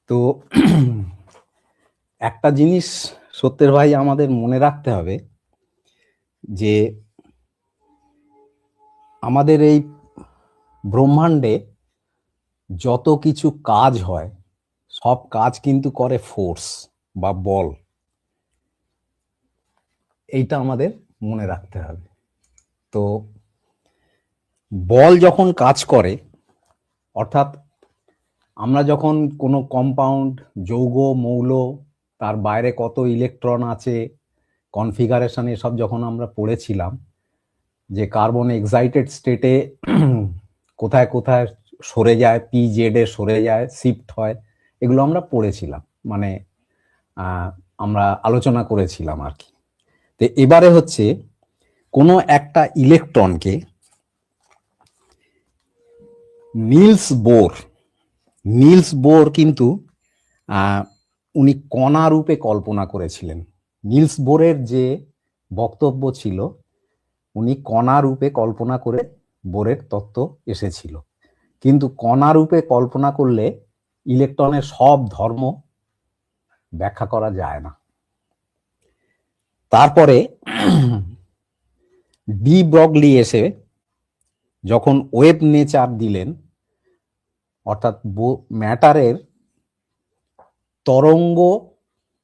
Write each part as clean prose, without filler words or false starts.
তো একটা জিনিস সত্যের ভাই আমাদের মনে রাখতে হবে যে আমাদের এই ব্রহ্মাণ্ডে যত কিছু কাজ হয় সব কাজ কিন্তু করে ফোর্স বা বল। এইটা আমাদের মনে রাখতে হবে। তো বল যখন কাজ করে, অর্থাৎ আমরা যখন কোনো কম্পাউন্ড, যৌগ, মৌল, তার বাইরে কত ইলেকট্রন আছে, কনফিগারেশন, এসব যখন আমরা পড়েছিলাম, যে কার্বন এক্সাইটেড স্টেটে কোথায় কোথায় সরে যায়, পি জেড এ সরে যায়, শিফট হয়, এগুলো আমরা পড়েছিলাম, মানে আমরা আলোচনা করেছিলাম আর কি। তো এবারে হচ্ছে কোনো একটা ইলেকট্রনকে নিলস বোর কিন্তু উনি কণা রূপে কল্পনা করেছিলেন। নিলস বোরের যে বক্তব্য ছিল, উনি কণা রূপে কল্পনা করে বোরের তত্ত্ব এসেছিল। কিন্তু কণা রূপে কল্পনা করলে ইলেকট্রনের সব ধর্ম ব্যাখ্যা করা যায় না। তারপরে ডি ব্রগলি এসে যখন ওয়েভ নেচার দিলেন, অর্থাৎ ম্যাটারের তরঙ্গ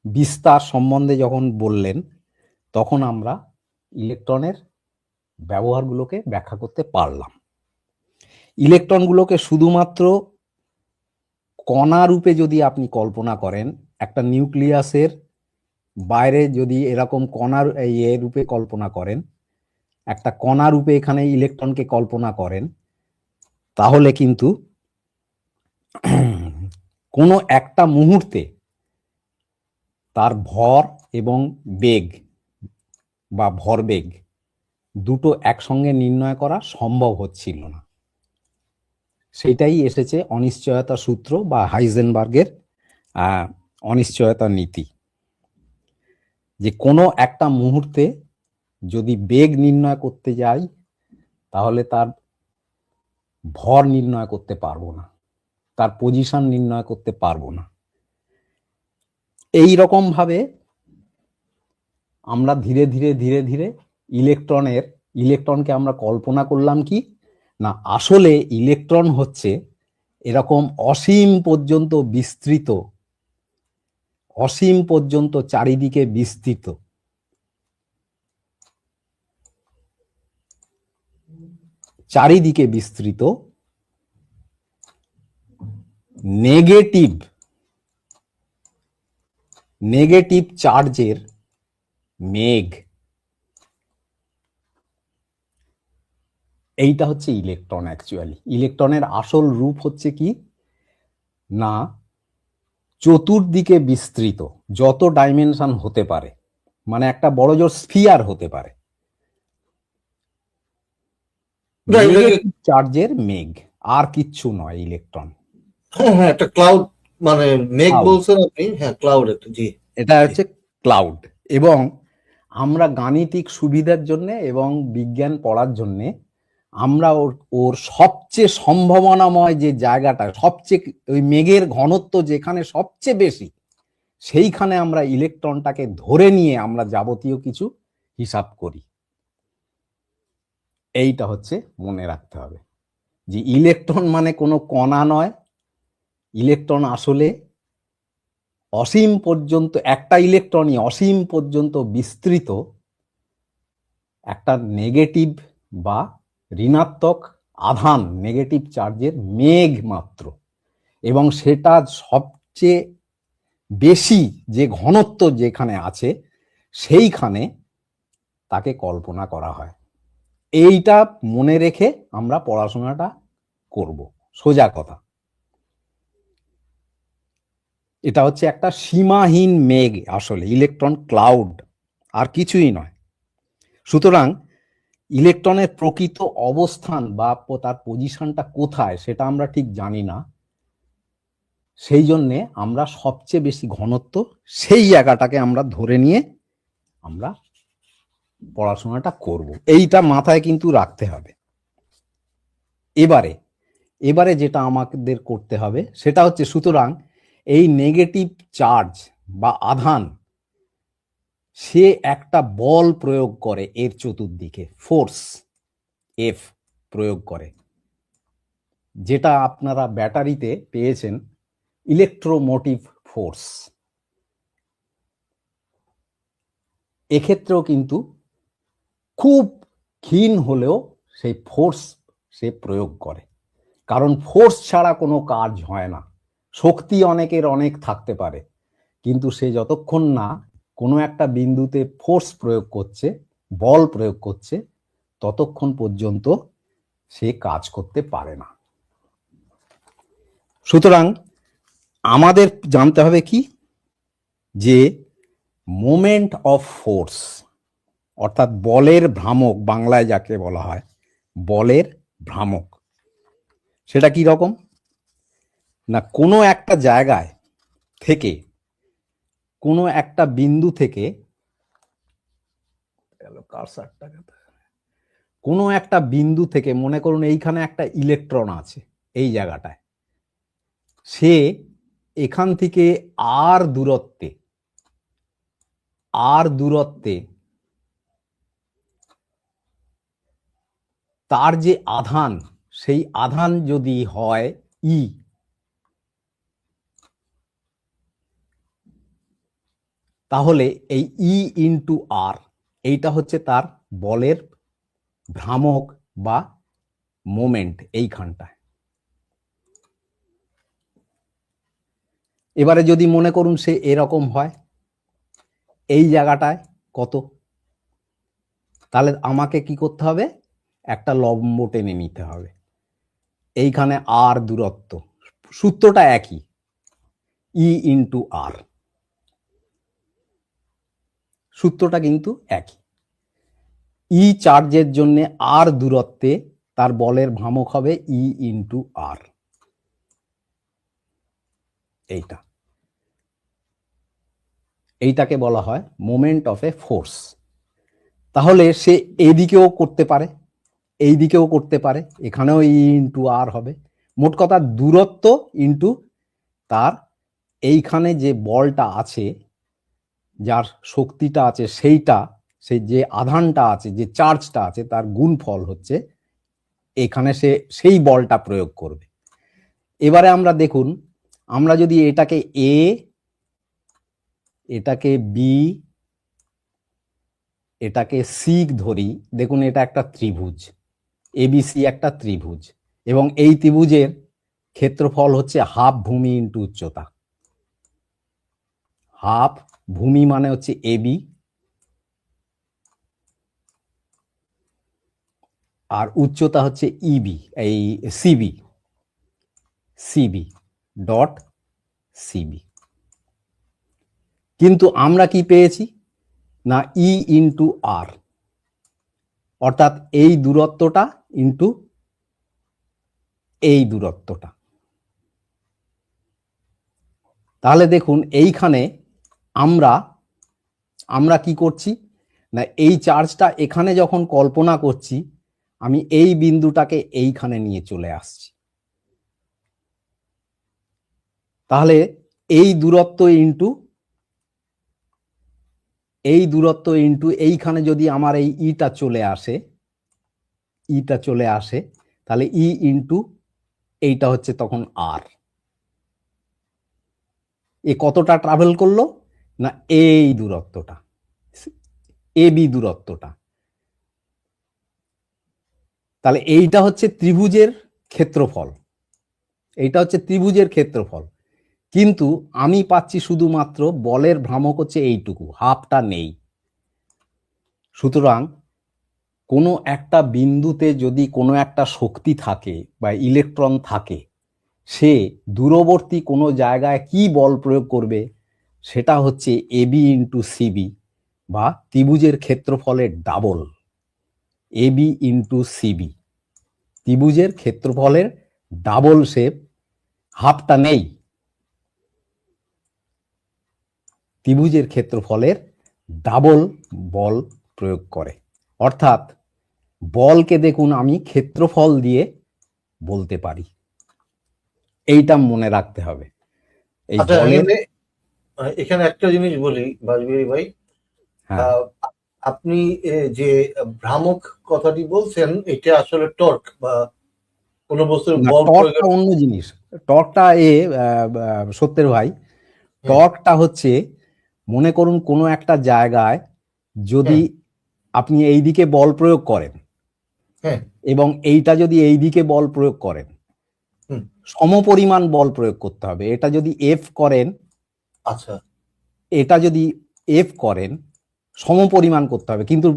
বিস্তার সম্বন্ধে যখন বললেন, তখন আমরা ইলেকট্রনের ব্যবহারগুলোকে ব্যাখ্যা করতে পারলাম। ইলেকট্রনগুলোকে শুধুমাত্র কণা রূপে যদি আপনি কল্পনা করেন, একটা নিউক্লিয়াসের বাইরে যদি এরকম কণার রূপে কল্পনা করেন, একটা কণা রূপে এখানে ইলেকট্রনকে কল্পনা করেন, তাহলে কিন্তু কোনো একটা মুহূর্তে তার ভর এবং বেগ বা ভরবেগ দুটো একসঙ্গে নির্ণয় করা সম্ভব হচ্ছিল না। সেটাই এসেছে অনিশ্চয়তা সূত্র বা হাইজেনবার্গের অনিশ্চয়তা নীতি, যে কোনো একটা মুহূর্তে যদি বেগ নির্ণয় করতে যাই তাহলে তার ভর নির্ণয় করতে পারবো না, তার পজিশন নির্ণয় করতে পারবো না। এই রকম ভাবে আমরা ধীরে ধীরে ধীরে ধীরে ইলেকট্রনকে আমরা কল্পনা করলাম কি না, আসলে ইলেকট্রন হচ্ছে এরকম অসীম পর্যন্ত বিস্তৃত, অসীম পর্যন্ত চারিদিকে বিস্তৃত নেগেটিভ চার্জের মেঘ। এইটা হচ্ছে ইলেকট্রন। অ্যাকচুয়ালি ইলেকট্রনের আসল রূপ হচ্ছে কি না, চতুর্দিকে বিস্তৃত, যত ডাইমেনশন হতে পারে, মানে একটা বড় জোর স্ফিয়ার হতে পারে, নেগেটিভ চার্জের মেঘ, আর কিচ্ছু নয় ইলেকট্রন। হ্যাঁ, একটা ক্লাউড, মানে মেঘ বলছেন আপনি। হ্যাঁ, ক্লাউড, জি, এটা হচ্ছে ক্লাউড। এবং আমরা গাণিতিক সুবিধার জন্য এবং বিজ্ঞান পড়ার জন্য আমরা ওর সবচেয়ে সম্ভাবনাময় যে জায়গাটা, সবচেয়ে ওই মেঘের ঘনত্ব যেখানে সবচেয়ে বেশি, সেইখানে আমরা ইলেকট্রনটাকে ধরে নিয়ে আমরা যাবতীয় কিছু হিসাব করি। এইটা হচ্ছে মনে রাখতে হবে যে ইলেকট্রন মানে কোনো কণা নয়। ইলেকট্রন আসলে অসীম পর্যন্ত, একটা ইলেকট্রনই অসীম পর্যন্ত বিস্তৃত একটা নেগেটিভ বা ঋণাত্মক আধান, নেগেটিভ চার্জের মেঘ মাত্র। এবং সেটা সবচেয়ে বেশি যে ঘনত্ব যেখানে আছে সেইখানে তাকে কল্পনা করা হয়। এইটা মনে রেখে আমরা পড়াশোনাটা করব, সোজা কথা। এটা হচ্ছে একটা সীমাহীন মেঘ, আসলে ইলেকট্রন ক্লাউড, আর কিছুই নয়। সুতরাং ইলেকট্রনের প্রকৃত অবস্থান বা তার পজিশনটা কোথায় সেটা আমরা ঠিক জানি না। সেই জন্যে আমরা সবচেয়ে বেশি ঘনত্ব সেই জায়গাটাকে আমরা ধরে নিয়ে আমরা পড়াশোনাটা করব, এইটা মাথায় কিন্তু রাখতে হবে। এবারে যেটা আমাদের করতে হবে সেটা হচ্ছে, সুতরাং এই নেগেটিভ চার্জ বা আধান সে একটা বল প্রয়োগ করে এর চতুর্দিকে, ফোর্স এফ প্রয়োগ করে, যেটা আপনারা ব্যাটারিতে পেয়েছেন ইলেকট্রোমোটিভ ফোর্স। এক্ষেত্রেও কিন্তু খুব ক্ষীণ হলেও সেই ফোর্স সে প্রয়োগ করে, কারণ ফোর্স ছাড়া কোনো কাজ হয় না। শক্তি অনেকের অনেক থাকতে পারে, কিন্তু সে যতক্ষণ না কোনো একটা বিন্দুতে ফোর্স প্রয়োগ করছে, বল প্রয়োগ করছে, ততক্ষণ পর্যন্ত সে কাজ করতে পারে না। সুতরাং আমাদের জানতে হবে কি, যে মোমেন্ট অফ ফোর্স অর্থাৎ বলের ভ্রামক, বাংলায় যাকে বলা হয় বলের ভ্রামক, সেটা কি রকম না, কোনো একটা জায়গায় থেকে, কোনো একটা বিন্দু থেকে, কোনো একটা বিন্দু থেকে, মনে করুন এইখানে একটা ইলেকট্রন আছে এই জায়গাটায়, সে এখান থেকে আর দূরত্বে তার যে আধান, সেই আধান যদি হয় ই, তাহলে এই ই ইন্টু আর, এইটা হচ্ছে তার বলের ভ্রামক বা মোমেন্ট এইখানটায়। এবারে যদি মনে করুন সে এরকম হয় এই জায়গাটায় কত, তাহলে আমাকে কি করতে হবে, একটা লম্ব টেনে নিতে হবে এইখানে আর দূরত্ব, সূত্রটা একই, ই ইন্টু আর, সূত্রটা কিন্তু একই। ই চার্জের জন্য আর দূরত্বে তার বলের ভ্রামক হবে ই ইন্টু আর, এইটাকে বলা হয় মোমেন্ট অফ এ ফোর্স। তাহলে সে এইদিকেও করতে পারে, এই দিকেও করতে পারে, এখানেও ই ইন্টু আর হবে। মোট কথা দূরত্ব ইন্টু তার এইখানে যে বলটা আছে, যার শক্তিটা আছে, সেইটা, সেই যে আধানটা আছে, যে চার্জটা আছে, তার গুণফল হচ্ছে এখানে সে সেই বলটা প্রয়োগ করবে। এবারে আমরা দেখুন, আমরা যদি এটাকে এ, এটাকে বি, এটাকে সি ধরি, দেখুন এটা একটা ত্রিভুজ, এবিসি একটা ত্রিভুজ, এবং এই ত্রিভুজের ক্ষেত্রফল হচ্ছে হাফ ভূমি ইন্টু উচ্চতা। হাফ ভূমি মানে হচ্ছে এবি, আর উচ্চতা হচ্ছে ইবি, এই সিবি ডট সিবি। কিন্তু আমরা কি পেয়েছি না, ই ইন্টু আর, অর্থাৎ এই দূরত্বটা ইন্টু এই দূরত্বটা। তাহলে দেখুন এইখানে আমরা কি করছি না, এই চার্জটা এখানে যখন কল্পনা করছি, আমি এই বিন্দুটাকে এইখানে নিয়ে চলে আসছি। তাহলে এই দূরত্ব ইন্টু এইখানে যদি আমার এই ইটা চলে আসে, তাহলে ই ইন্টু এইটা হচ্ছে তখন আর। এ কতটা ট্রাভেল করলো না, এই দূরত্বটা, এবি দূরত্বটা। তাহলে এইটা হচ্ছে ত্রিভুজের ক্ষেত্রফল, কিন্তু আমি পাচ্ছি শুধুমাত্র বলের ভ্রামক হচ্ছে এইটুকু, হাফটা নেই। সুতরাং কোনো একটা বিন্দুতে যদি কোনো একটা শক্তি থাকে বা ইলেকট্রন থাকে, সে দূরবর্তী কোনো জায়গায় কি বল প্রয়োগ করবে, সেটা হচ্ছে এবি ইন্টু সিবি বা ত্রিভুজের ক্ষেত্রফলের ডাবল, এবি ইন্টু সিবি, ত্রিভুজের ক্ষেত্রফলের ডাবল, শেপ, হাফটা নেই, ত্রিভুজের ক্ষেত্রফলের ডাবল বল প্রয়োগ করে। অর্থাৎ বলকে দেখুন আমি ক্ষেত্রফল দিয়ে বলতে পারি, এইটা মনে রাখতে হবে। এই আচ্ছা, বলের এখানে একটা জিনিস বলি বাজবিরি ভাই। হ্যাঁ আহ, আপনি যে ভ্রামক কথাটি বলছেন, এটা আসলে টর্ক বা কোনো বস্তুর না, বল টর্কটা প্রয়োগের। অন্য জিনিস। টর্কটা সত্যের ভাই, হুম, টর্কটা হচ্ছে, মনে করুন কোনো একটা জায়গায় যদি হুম, আপনি এই দিকে বল প্রয়োগ করেন হুম, এবং এইটা যদি এই দিকে বল প্রয়োগ করেন, হুম। সমপরিমাণ বল প্রয়োগ করতে হবে। এটা যদি এফ করেন, আচ্ছা, এটা যদি এফ করেন, সমপরিমাণ করতে হবে, কিন্তু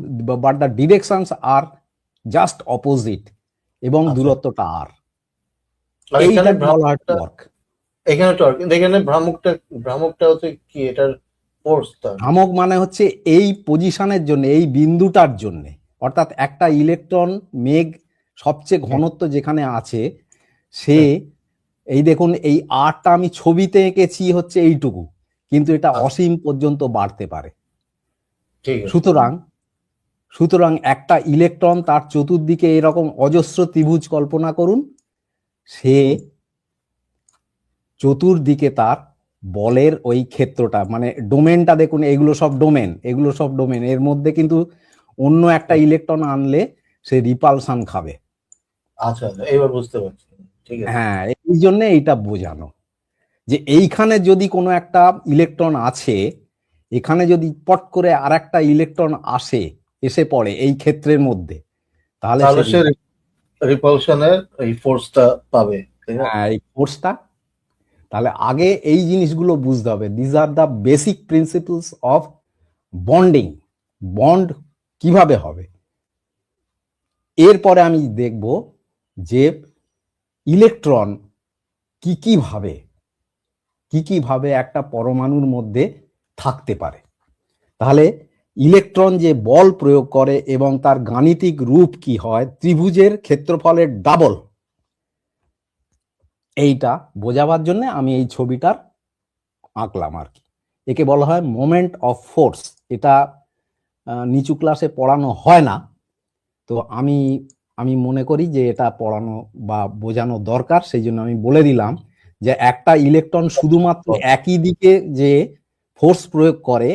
but the directions are just opposite এবং আচ্ছা। দূরত্বটা আর, আর এখানে এইটাকে বলা হয় ভ্রামকটা, টর্ক। এখানে টর্ক, কিন্তু এখানে ভ্রামকটা হচ্ছে কি, এটার ফোর্স তার। ভ্রামক মানে হচ্ছে এই পজিশনের জন্য, এই বিন্দুটার জন্য, অর্থাৎ একটা ইলেকট্রন মেঘ সবচেয়ে হুম, ঘনত্ব যেখানে আছে, সে, হুম। এই দেখুন এই আরটা আমি ছবিতে এঁকেছি হচ্ছে এইটুকু, কিন্তু এটা আচ্ছা, অসীম পর্যন্ত বাড়তে পারে। ঠিক আছে। সুতরাং সুতরাং একটা ইলেকট্রন তার চতুর্দিকে এরকম অজস্র ত্রিভুজ কল্পনা করুন, সে হুম, চতুর্দিকে তার বলের ওই ক্ষেত্রটা, মানে ডোমেনটা দেখুন, এগুলো সব ডোমেন, এর মধ্যে কিন্তু অন্য একটা হুম। ইলেকট্রন আনলে সে রিপালসান খাবে। আচ্ছা, আচ্ছা, এবার বুঝতে পারছি। ঠিক আছে। হ্যাঁ, এই জন্য এইটা বোঝানো, যে এইখানে যদি কোনো একটা ইলেকট্রন আছে, এখানে যদি পট করে আর একটা ইলেকট্রন এসে পড়ে এই ক্ষেত্রের মধ্যে, তাহলে সে তাহলে সে রিপালশনের এই ফোর্সটা পাবে, তাই না? হ্যাঁ, এই ফোর্সটা, তাহলে আগে এই জিনিসগুলো বুঝতে হবে। These are the basic principles of bonding. Bond কিভাবে হবে, এরপরে আমি দেখব যে ইলেকট্রন কি কিভাবে একটা পরমাণুর মধ্যে থাকতে পারে। তাহলে ইলেকট্রন যে বল প্রয়োগ করে এবং তার গাণিতিক রূপ কি হয়, ত্রিভুজের ক্ষেত্রফলের ডাবল, এইটা বোঝাবার জন্য আমি এই ছবিটার আঁকলাম আর কি। একে বলা হয় মোমেন্ট অফ ফোর্স। এটা নিচু ক্লাসে পড়ানো হয় না, তো আমি আমি মনে করি যে এটা পড়ানো বা বোঝানো দরকার, সেই জন্য আমি বলে দিলাম যে একটা ইলেকট্রন শুধুমাত্র একই দিকে যে ফোর্স প্রয়োগ করে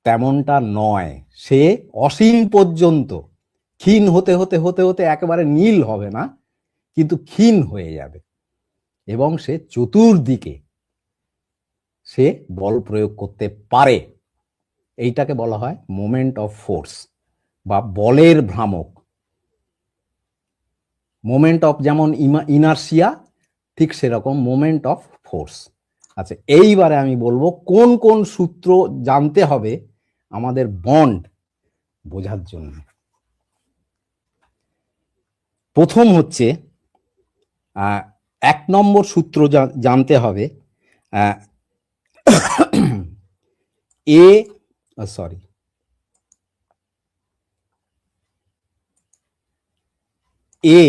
তেমনটা নয়, সে অসীম পর্যন্ত ক্ষীণ হতে হতে হতে হতে একেবারে নীল হবে না, কিন্তু ক্ষীণ হয়ে যাবে, এবং সে চতুর্দিকে সে বল প্রয়োগ করতে পারে। এইটাকে বলা হয় মোমেন্ট অফ ফোর্স বা বলের ভ্রামক। মোমেন্ট অফ যেমন ইনার্সিয়া, ঠিক সেরকম মোমেন্ট অফ ফোর্স। আচ্ছা, এইবারে আমি বলবো কোন কোন সূত্র জানতে হবে আমাদের বন্ড বোঝার জন্য। প্রথম হচ্ছে, এক নম্বর সূত্র জানতে হবে, এ sorry A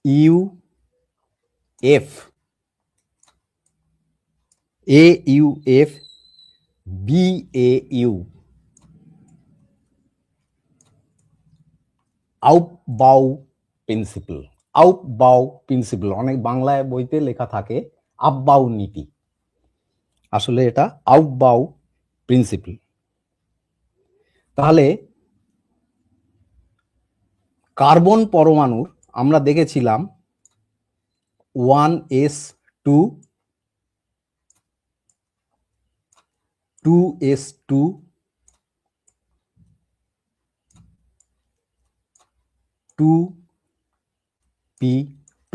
U F, A U F, B A U, Aufbau principle. Aufbau principle অনেক বাংলায় বইতে লেখা থাকে আব্বাউ নীতি, আসলে এটা আউপবাউ প্রিন্সিপল। তাহলে কার্বন পরমাণুর আমরা দেখেছিলাম 1s2, 2s2, 2p2,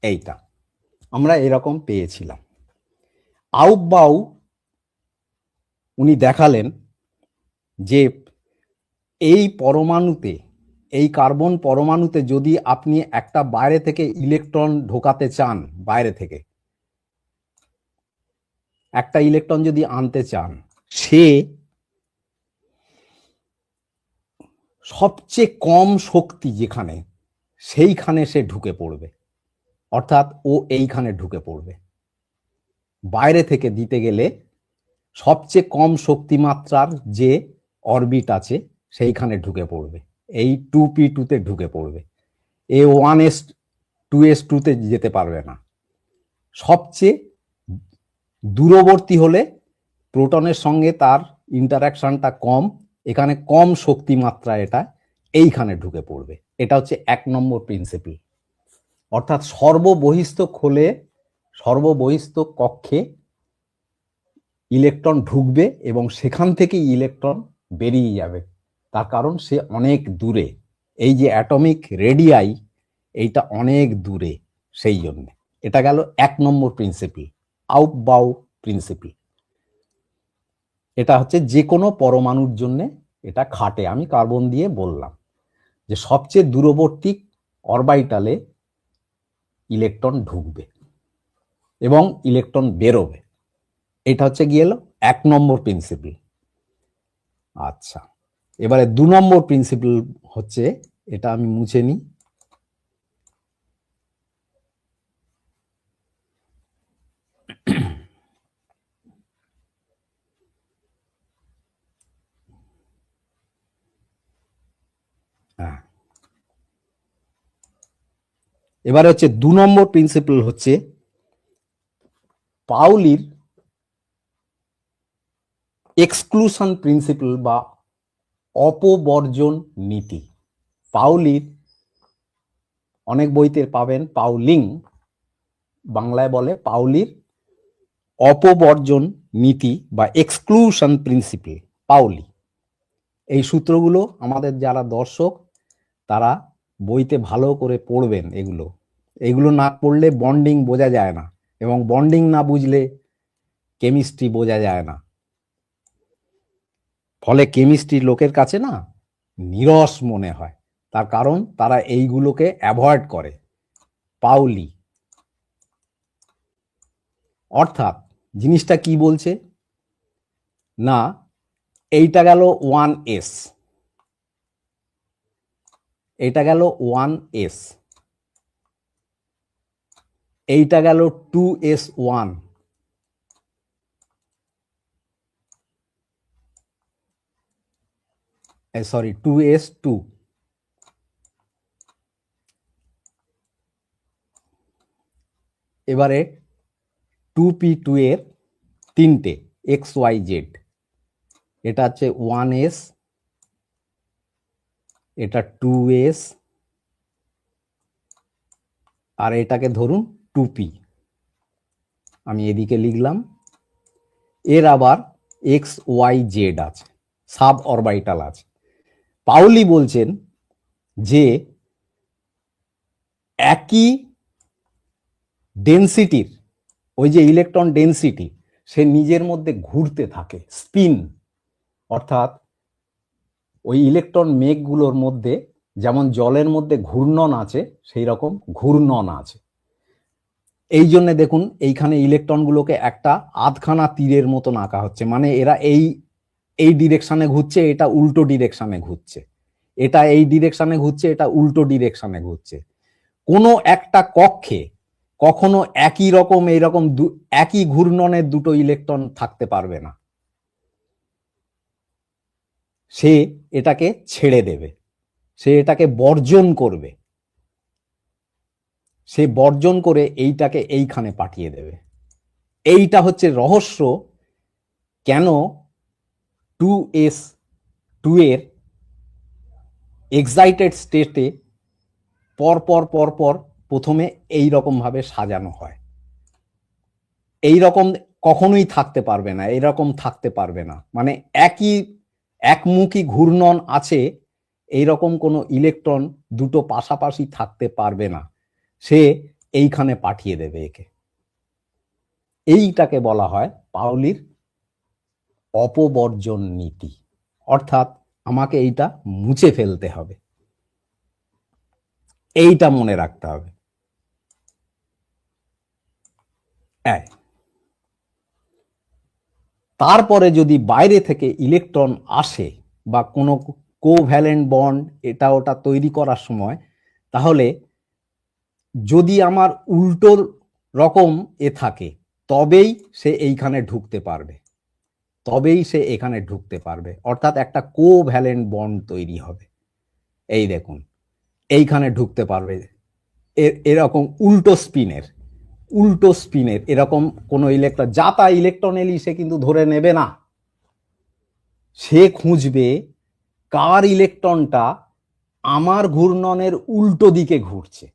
এইটা আমরা এরকম পেয়েছিলাম। আউপবাউ উনি দেখালেন যে এই পরমাণুতে, এই কার্বন পরমাণুতে যদি আপনি একটা বাইরে থেকে ইলেকট্রন ঢোকাতে চান, বাইরে থেকে একটা ইলেকট্রন যদি আনতে চান, সে সবচেয়ে কম শক্তি যেখানে, সেইখানে সে ঢুকে পড়বে, অর্থাৎ ও এইখানে ঢুকে পড়বে। বাইরে থেকে দিতে গেলে সবচেয়ে কম শক্তিমাত্রার যে অরবিট আছে সেইখানে ঢুকে পড়বে, এই 2p2 তে ঢুকে পড়বে। 2s2-তে যেতে পারবে না। সবচেয়ে দূরবর্তী হলে প্রোটনের সঙ্গে তার ইন্টারাকশনটা কম, এখানে কম শক্তি মাত্রা, এটা এইখানে ঢুকে পড়বে। এটা হচ্ছে 1 নম্বর প্রিন্সিপাল। অর্থাৎ সর্ববহিস্থ কক্ষে ইলেকট্রন ঢুকবে এবং সেখান থেকে ইলেকট্রন বেরিয়ে যাবে, তার কারণ সে অনেক দূরে। এই যে অ্যাটমিক রেডিয়াই, এইটা অনেক দূরে, সেই জন্য এটা গেল 1 নম্বর প্রিন্সিপাল, আউটবাউ প্রিন্সিপাল। এটা হচ্ছে যে কোনো পরমাণুর জন্য এটা খাটে। আমি কার্বন দিয়ে বললাম যে সবচেয়ে দূরবর্তী অরবিটালে ইলেকট্রন ঢুকবে এবং ইলেকট্রন বেরোবে। এটা হচ্ছে গিয়ে 1 নম্বর প্রিন্সিপাল। আচ্ছা, এবারে 2 নম্বর প্রিন্সিপাল হচ্ছে, এটা আমি মুছে নিই। হ্যাঁ, এবারে হচ্ছে 2 নম্বর প্রিন্সিপাল হচ্ছে পাউলির এক্সক্লুশন প্রিন্সিপাল বা অপবর্জন নীতি। পাউলির অনেক বইতে পাবেন পাউলিং, বাংলায় বলে পাউলির অপবর্জন নীতি বা এক্সক্লুশন প্রিন্সিপাল, পাউলি। এই সূত্রগুলো আমাদের যারা দর্শক তারা বইতে ভালো করে পড়বেন। এগুলো না পড়লে বন্ডিং বোঝা যায় না, এবং বন্ডিং না বুঝলে কেমিস্ট্রি বোঝা যায় না। ফলে কেমিস্ট্রি লোকের কাছে না নিরস মনে হয়, তার কারণ তারা এইগুলোকে অ্যাভয়েড করে। পাউলি অর্থাৎ জিনিসটা কি বলছে না, এইটা গেল 1s, এইটা গেল 1s, এইটা গেল 2s1, সরি 2s2, এবারে 2p2 এর 3টে xyz, এটা হচ্ছে 1s, এটা 2s, আর এটাকে ধরুন 2p, আমি এদিকে লিখলাম। এর আবার xyz আছে, সাব অরবিটাল আছে। পাউলি বলছেন যে একই ডেনসিটির, ওই যে ইলেকট্রন ডেনসিটি, সে নিজের মধ্যে ঘুরতে থাকে, স্পিন। অর্থাৎ ওই ইলেকট্রন মেঘগুলোর মধ্যে যেমন জলের মধ্যে ঘূর্ণন আছে, সেই রকম ঘূর্ণন আছে। এই জন্য দেখুন এইখানে ইলেকট্রনগুলোকে একটা আধখানা তীরের মতন আঁকা হচ্ছে, মানে এরা এই ডিরেকশনে ঘুরছে, এটা উল্টো ডিরেকশনে ঘুরছে, এটা এই ডিরেকশনে ঘুরছে, এটা উল্টো ডিরেকশনে ঘুরছে। কোনো একটা কক্ষে কখনো একই রকম এইরকম একই ঘূর্ণনের দুটো ইলেকট্রন থাকতে পারবে না। সে এটাকে ছেড়ে দেবে, সে এটাকে বর্জন করবে, সে বর্জন করে এইটাকে এইখানে পাঠিয়ে দেবে। এইটা হচ্ছে রহস্য, কেন 2s2 এর এক্সাইটেড স্টেটে পরপর প্রথমে এই রকম ভাবে সাজানো হয়। এই রকম কখনোই থাকতে পারবে না, এইরকম থাকতে পারবে না, মানে একমুখী ঘূর্ণন আছে, এইরকম কোনো ইলেকট্রন দুটো পাশাপাশি থাকতে পারবে না, সে এইখানে পাঠিয়ে দেবে একে। এইটাকে বলা হয় পাউলির অপবর্জন নীতি। অর্থাৎ আমাকে এইটা মুছে ফেলতে হবে, এইটা মনে রাখতে হবে। তারপরে যদি বাইরে থেকে ইলেকট্রন আসে বা কোনো কোভ্যালেন্ট বন্ড এটা ওটা তৈরি করার সময়, তাহলে যদি আমার উল্টো রকম থাকে, তবেই সে এইখানে ঢুকতে পারবে, তবেই সে এখানে ঢুকতে পারবে। অর্থাৎ একটা কোভ্যালেন্ট বন্ড তৈরি হবে। এই দেখুন এইখানে ঢুকতে পারবে, এরকম উল্টো স্পিনের এরকম কোনো ইলেকট্রন, যা তা ইলেকট্রন এলি সে কিন্তু ধরে নেবে না, সে খুঁজবে কার ইলেকট্রনটা আমার ঘূর্ণনের উল্টো দিকে ঘুরছে,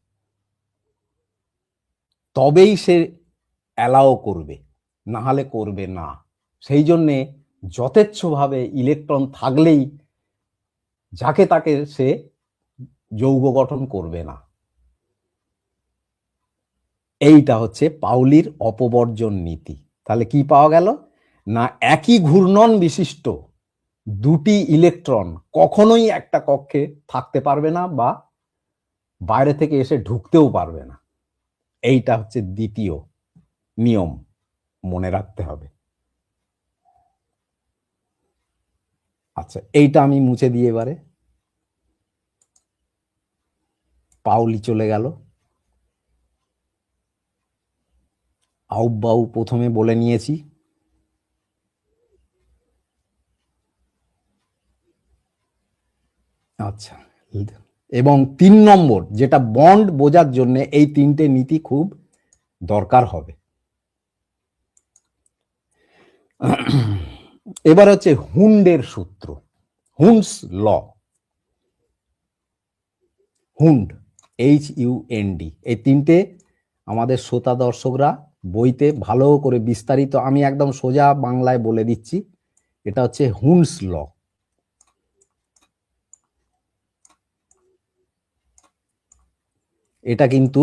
তবেই সে অ্যালাও করবে, না হলে করবে না। সেই জন্যে যথেচ্ছভাবে ইলেকট্রন থাকলেই যাকে তাকে সে যৌগ গঠন করবে না। এইটা হচ্ছে পাউলির অপবর্জন নীতি। তাহলে কি পাওয়া গেল না, একই ঘূর্ণন বিশিষ্ট দুটি ইলেকট্রন কখনোই একটা কক্ষে থাকতে পারবে না বা বাইরে থেকে এসে ঢুকতেও পারবে না। এইটা হচ্ছে দ্বিতীয় নিয়ম, মনে রাখতে হবে। আচ্ছা, এইটা আমি মুছে দিয়ে এবারে পাউলি চলে গেল। আউবাউ প্রথমে বলে নিয়েছি। আচ্ছা, এবং 3 নম্বর যেটা বন্ড বোঝার জন্য এই 3টে নীতি খুব দরকার হবে। এবার হচ্ছে হুন্ডের সূত্র, হুন্ডস ল। হুন্ড, HUND, এই 3টে আমাদের শ্রোতা দর্শকরা বইতে ভালো করে বিস্তারিত, আমি একদম সোজা বাংলায় বলে দিচ্ছি। এটা হচ্ছে হুন্ডস ল। এটা কিন্তু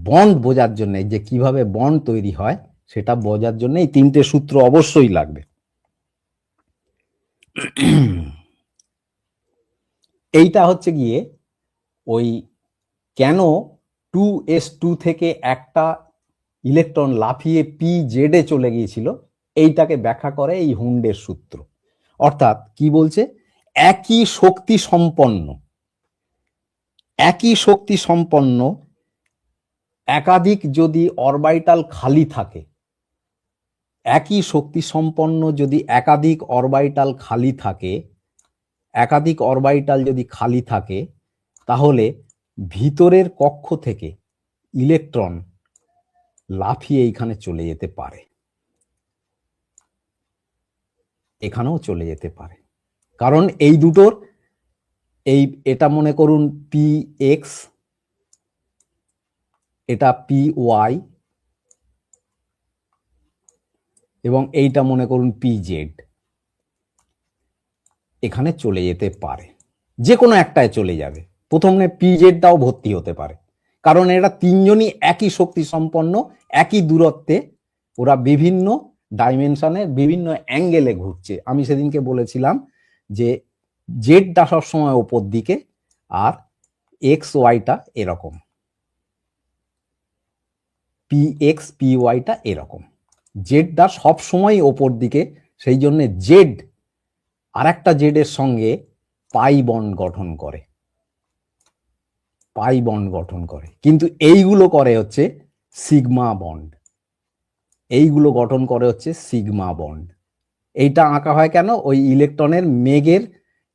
বন্ড বোঝার জন্য, যে কিভাবে বন্ড তৈরি হয় সেটা বোঝার জন্য এই 3টে সূত্র অবশ্যই লাগবে। এইটা হচ্ছে গিয়ে ওই কেন 2s2 থেকে একটা ইলেকট্রন লাফিয়ে PZ এ চলে গিয়েছিল, এইটাকে ব্যাখ্যা করে এই হুন্ডের সূত্র। অর্থাৎ কি বলছে, একই শক্তি সম্পন্ন একাধিক যদি অরবিটাল খালি থাকে, একই শক্তি সম্পন্ন যদি একাধিক অরবিটাল যদি খালি থাকে, তাহলে ভিতরের কক্ষ থেকে ইলেকট্রন লাফিয়ে এইখানে চলে যেতে পারে, এখানেও চলে যেতে পারে। কারণ এই দুটোর এটা মনে করুন PX, এটা PY, এবং এইটা মনে করুন PZ, এখানে চলে যেতে পারে, যে কোনো একটায় চলে যাবে। প্রথমে PZটাও ভর্তি হতে পারে, কারণ এরা তিনজনই একই শক্তি সম্পন্ন, একই দূরত্বে, ওরা বিভিন্ন ডাইমেনশনে বিভিন্ন অ্যাঙ্গেলে ঘুরছে। আমি সেদিনকে বলেছিলাম যে জেডটা সবসময় ওপর দিকে আর XYটা এরকম, PX PYটা এরকম, জেডটা সবসময় ওপর দিকে। সেই জন্য জেড আর একটা জেডের সঙ্গে পাই বন্ড গঠন করে, কিন্তু এইগুলো করে হচ্ছে সিগমা বন্ড, এইগুলো গঠন করে হচ্ছে সিগমা বন্ড। এইটা আঁকা হয় কেন, ওই ইলেকট্রনের মেঘের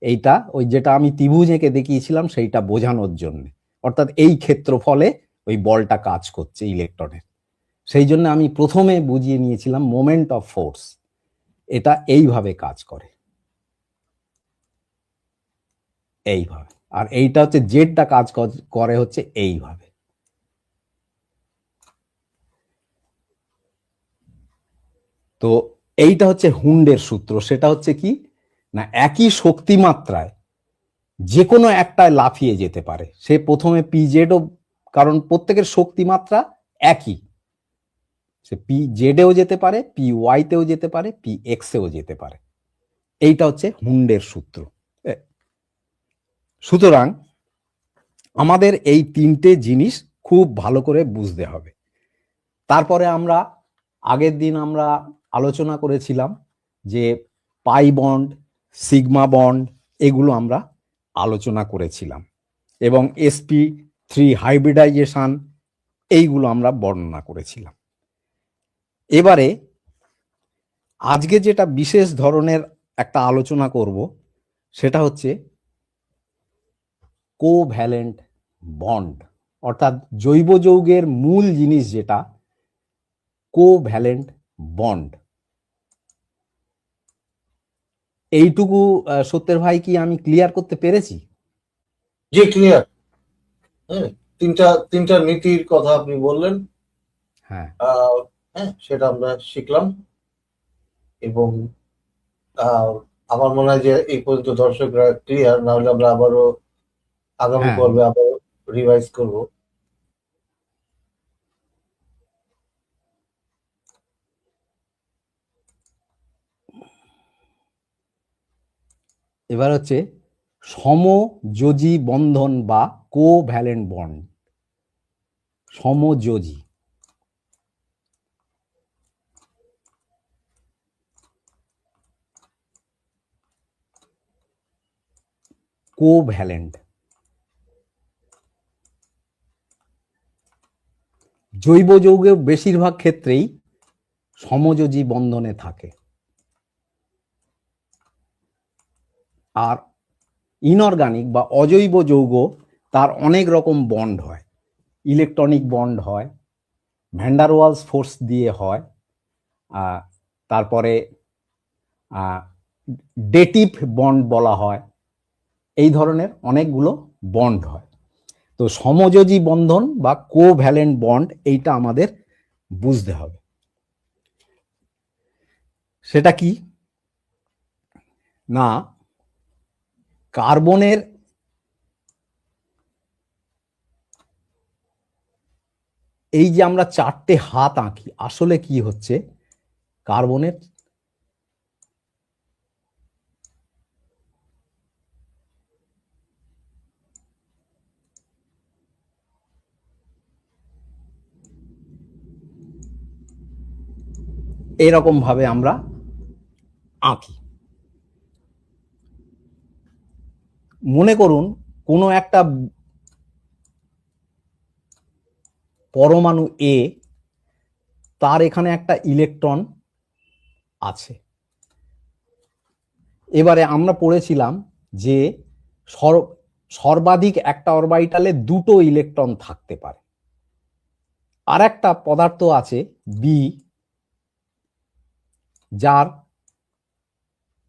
এইটা, ওই যেটা আমি ত্রিভুজ এঁকে দেখিয়েছিলাম সেইটা বোঝানোর জন্য। অর্থাৎ এই ক্ষেত্রফলে ওই বলটা কাজ করছে ইলেকট্রনের। সেই জন্য আমি প্রথমে বুঝিয়ে নিয়েছিলাম মোমেন্ট অফ ফোর্স, এটা এইভাবে কাজ করে, এইভাবে। আর এইটা হচ্ছে জেডটা কাজ করে হচ্ছে এইভাবে। তো এইটা হচ্ছে হুন্ডের সূত্র। সেটা হচ্ছে কি না, একই শক্তি মাত্রায় যে কোনো একটায় লাফিয়ে যেতে পারে, সে প্রথমে PZও, কারণ প্রত্যেকের শক্তি মাত্রা একই, সে PZেও যেতে পারে, PYতেও যেতে পারে, PXেও যেতে পারে। এইটা হচ্ছে হুন্ডের সূত্র। সুতরাং আমাদের এই 3টে জিনিস খুব ভালো করে বুঝতে হবে। তারপরে আমরা আগের দিন আমরা আলোচনা করেছিলাম যে পাই বন্ড, সিগমা বন্ড, এগুলো আমরা আলোচনা করেছিলাম, এবং sp3 হাইব্রিডাইজেশন, এইগুলো আমরা বর্ণনা করেছিলাম। এবারে আজকে যেটা বিশেষ ধরনের একটা আলোচনা করব সেটা হচ্ছে কোভ্যালেন্ট বন্ড, অর্থাৎ জৈব যৌগের মূল জিনিস যেটা কোভ্যালেন্ট বন্ড। এইটুকু সত্যের ভাই কি আমি ক্লিয়ার করতে পেরেছি? জি, ক্লিয়ার। হ্যাঁ, তিনটা নীতির কথা আপনি বললেন। হ্যাঁ, হ্যাঁ, সেটা আমরা শিখলাম এবং আমার মনে হয় যে এই পর্যন্ত দর্শকরা ক্লিয়ার, না হলে আমরা আবারও আগামী হ্যাঁ, পর্বে আবারও রিভাইজ করব। এবার হচ্ছে সমযোজী বন্ধন বা কোভ্যালেন্ট বন্ড। সমযোজী, কোভ্যালেন্ট। জৈব যৌগের বেশিরভাগ ক্ষেত্রেই সমযোজী বন্ধনে থাকে। আর ইনঅর্গানিক বা অজৈব যৌগ তার অনেক রকম বন্ড হয়। ইলেকট্রনিক বন্ড হয়, ভ্যান ডার ওয়ালস ফোর্স দিয়ে হয়, তারপরে ডেটিভ বন্ড বলা হয়। এই ধরনের অনেকগুলো বন্ড হয়। তো সমযোজী বন্ধন বা কোভ্যালেন্ট বন্ড এইটা আমাদের বুঝতে হবে। সেটা কি না, কার্বনের এই যে আমরা চারটে হাত আঁকি, আসলে কি হচ্ছে কার্বনের এরকম ভাবে আমরা আঁকি। মনে করুন কোনো একটা পরমাণু এ, তার এখানে একটা ইলেকট্রন আছে। এবারে আমরা পড়েছিলাম যে সর্বাধিক একটা অরবিটালে দুটো ইলেকট্রন থাকতে পারে। আর একটা পদার্থ আছে বি, যার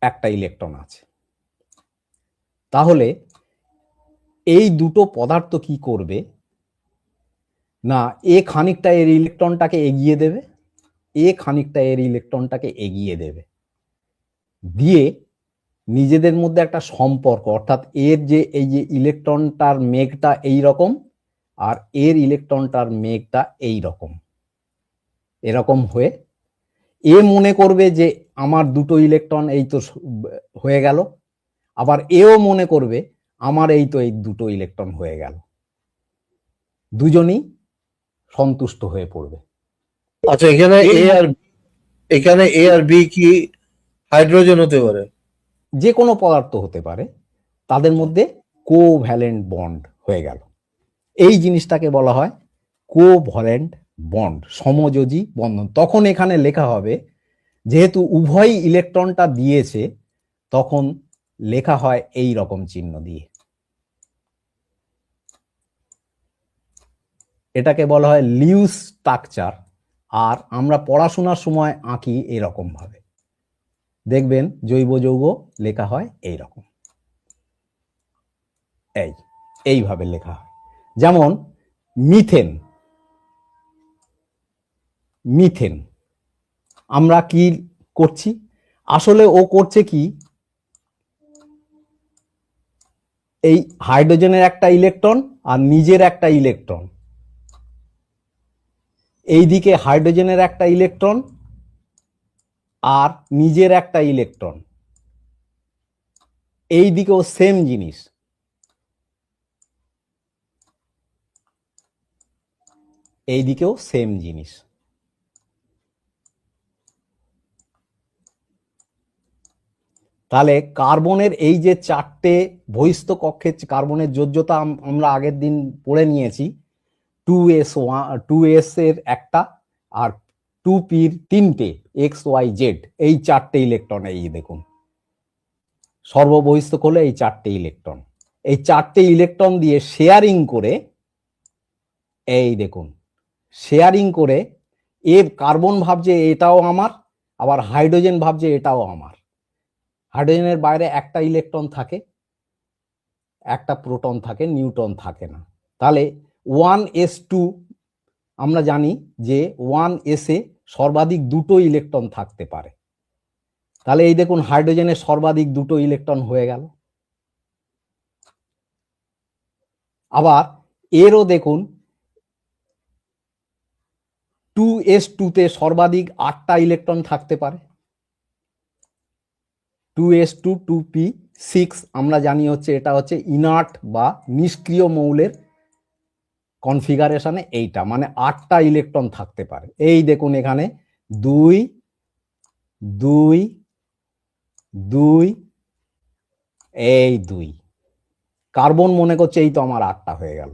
একটা ইলেকট্রন আছে। তাহলে এই দুটো পদার্থ কি করবে না, এ খানিকটা এর ইলেকট্রনটাকে এগিয়ে দেবে, এ খানিকটা এর ইলেকট্রনটাকে এগিয়ে দেবে, দিয়ে নিজেদের মধ্যে একটা সম্পর্ক, অর্থাৎ এর যে এই যে ইলেকট্রনটার মেঘটা এই রকম আর এর ইলেকট্রনটার মেঘটা এই রকম, এরকম হয়ে এ মনে করবে যে আমার দুটো ইলেকট্রন এই তো হয়ে গেল, আবার এও মনে করবে আমার এই তো এই দুটো ইলেকট্রন হয়ে গেল। দুজনই সন্তুষ্ট হয়ে পড়বে। আচ্ছা, এখানে এ আর বি কি হাইড্রোজেন হতে পারে? যে কোনো পদার্থ হতে পারে, তাদের মধ্যে কোভ্যালেন্ট বন্ড হয়ে গেল। এই জিনিসটাকে বলা হয় কোভ্যালেন্ট বন্ড, সমযোজী বন্ধন। তখন এখানে লেখা হবে, যেহেতু উভয় ইলেকট্রনটা দিয়েছে, তখন লেখা হয় এই রকম চিহ্ন দিয়ে। এটাকে বলা হয় লিউস স্ট্রাকচার। আর আমরা পড়াশোনার সময় আঁকি এরকম ভাবে, দেখবেন জৈব যৌগ লেখা হয় এই রকম, এইভাবে লেখা হয়। যেমন মিথেন, মিথেন আমরা কি করছি, আসলে ও করছে কি, এই হাইড্রোজেনের একটা ইলেকট্রন আর নিজের একটা ইলেকট্রন, এইদিকে হাইড্রোজেনের একটা ইলেকট্রন আর নিজের একটা ইলেকট্রন, এই দিকেও সেম জিনিস, এই দিকেও সেম জিনিস। তাহলে কার্বনের এই যে চারটে বহিস্থ কক্ষের কার্বনের যোজ্যতা আমরা আগের দিন পড়ে নিয়েছি, 2s এর একটা আর 2p-র তিনটে, XYZ, এই চারটে ইলেকট্রন। এই দেখুন সর্ববহিস্থ হলে এই চারটে ইলেকট্রন, এই চারটে ইলেকট্রন দিয়ে শেয়ারিং করে এই দেখুন শেয়ারিং করে এ কার্বন ভাবছে এটাও আমার, আবার হাইড্রোজেন ভাবছে এটাও আমার। হাইড্রোজেনের বাইরে একটা ইলেকট্রন থাকে, একটা প্রোটন থাকে, নিউট্রন থাকে না। তাহলে 1s2 আমরা জানি যে 1s এ সর্বাধিক দুটো ইলেকট্রন থাকতে পারে। তাহলে এই দেখুন হাইড্রোজেনের সর্বাধিক দুটো ইলেকট্রন হয়ে গেল। আবার এরও দেখুন 2s2 তে সর্বাধিক 8টা ইলেকট্রন থাকতে পারে। 2s2 2p6 আমরা জানি হচ্ছে এটা হচ্ছে ইনার্ট বা নিষ্ক্রিয় মৌলের কনফিগারেশনে এইটা, মানে 8টা ইলেকট্রন থাকতে পারে। এই দেখুন এখানে 2 2 2 এই 2 কার্বন মনে করছে এই তো আমার 8টা হয়ে গেল,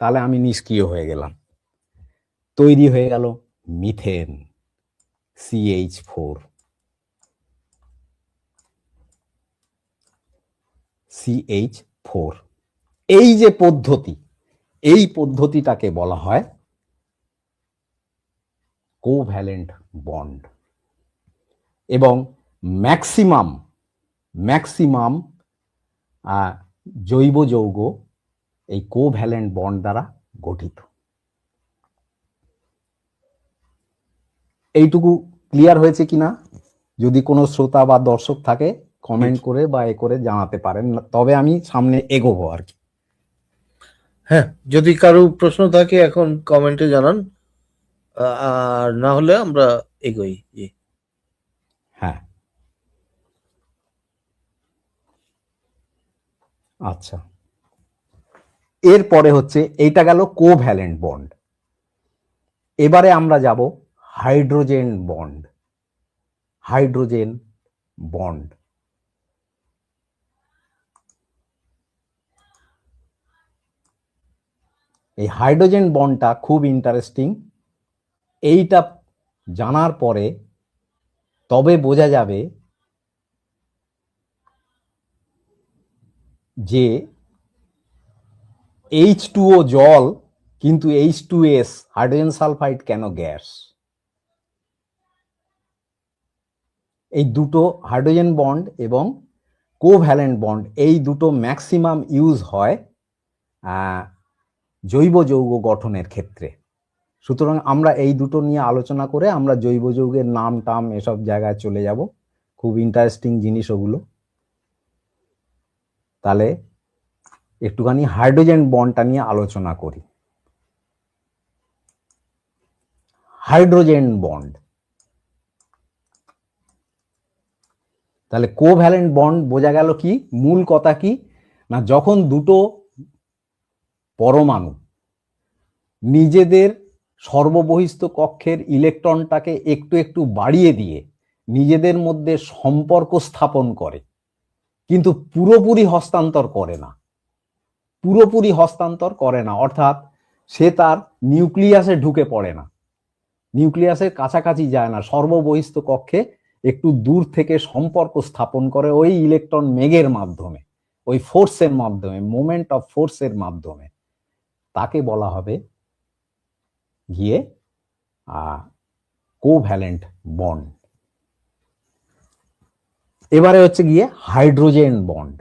তাহলে আমি নিষ্ক্রিয় হয়ে গেলাম। তৈরি হয়ে গেল মিথেন CH4 CH4। এই যে পদ্ধতি, এই পদ্ধতিটাকে বলা হয় কোভ্যালেন্ট বন্ড। এবং ম্যাক্সিমাম ম্যাক্সিমাম জৈব যৌগ এই কোভ্যালেন্ট বন্ড দ্বারা গঠিত। এইটুকু ক্লিয়ার হয়েছে কিনা? যদি কোনো শ্রোতা বা দর্শক থাকে কমেন্ট করে বা এ করে জানাতে পারেন, তবে আমি সামনে এগোবো আর কি। হ্যাঁ, যদি কারো প্রশ্ন থাকে এখন কমেন্টে জানান, আর না হলে আমরা এগোই। জি। হ্যাঁ, আচ্ছা, এরপরে হচ্ছে এইটা গেল কোভ্যালেন্ট বন্ড। এবারে আমরা যাব হাইড্রোজেন বন্ড। হাইড্রোজেন বন্ড এই হাইড্রোজেন বন্ডটা খুব ইন্টারেস্টিং। এইটা জানার পরে তবে বোঝা যাবে যে H2O জল কিন্তু H2S হাইড্রোজেন সালফাইড কেন গ্যাস। এই দুটো হাইড্রোজেন বন্ড এবং কোভ্যালেন্ট বন্ড এই দুটো ম্যাক্সিমাম ইউজ হয় জৈব যৌগ গঠনের ক্ষেত্রে। সুতরাং আমরা এই দুটো নিয়ে আলোচনা করে আমরা জৈব যৌগের নাম টাম এসব জায়গায় চলে যাব। খুব ইন্টারেস্টিং জিনিস ওগুলো। তাহলে একটুখানি হাইড্রোজেন বন্ডটা নিয়ে আলোচনা করি। হাইড্রোজেন বন্ড, তাহলে কোভ্যালেন্ট বন্ড বোঝা গেল কি, মূল কথা কি না, যখন দুটো পরমাণু নিজেদের সর্ববহিস্থ কক্ষের ইলেকট্রনটাকে একটু একটু বাড়িয়ে দিয়ে নিজেদের মধ্যে সম্পর্ক স্থাপন করে, কিন্তু পুরোপুরি হস্তান্তর করে না। পুরোপুরি হস্তান্তর করে না অর্থাৎ সে তার নিউক্লিয়াসে ঢুকে পড়ে না, নিউক্লিয়াসের কাছাকাছি যায় না, সর্ববহিস্থ কক্ষে একটু দূর থেকে সম্পর্ক স্থাপন করে ওই ইলেকট্রন মেঘের মাধ্যমে, ওই ফোর্সের মাধ্যমে, মোমেন্ট অফ ফোর্সের মাধ্যমে। তাকে বলা হবে গিয়ে কোভ্যালেন্ট বন্ড। এবারে হচ্ছে গিয়ে হাইড্রোজেন বন্ড,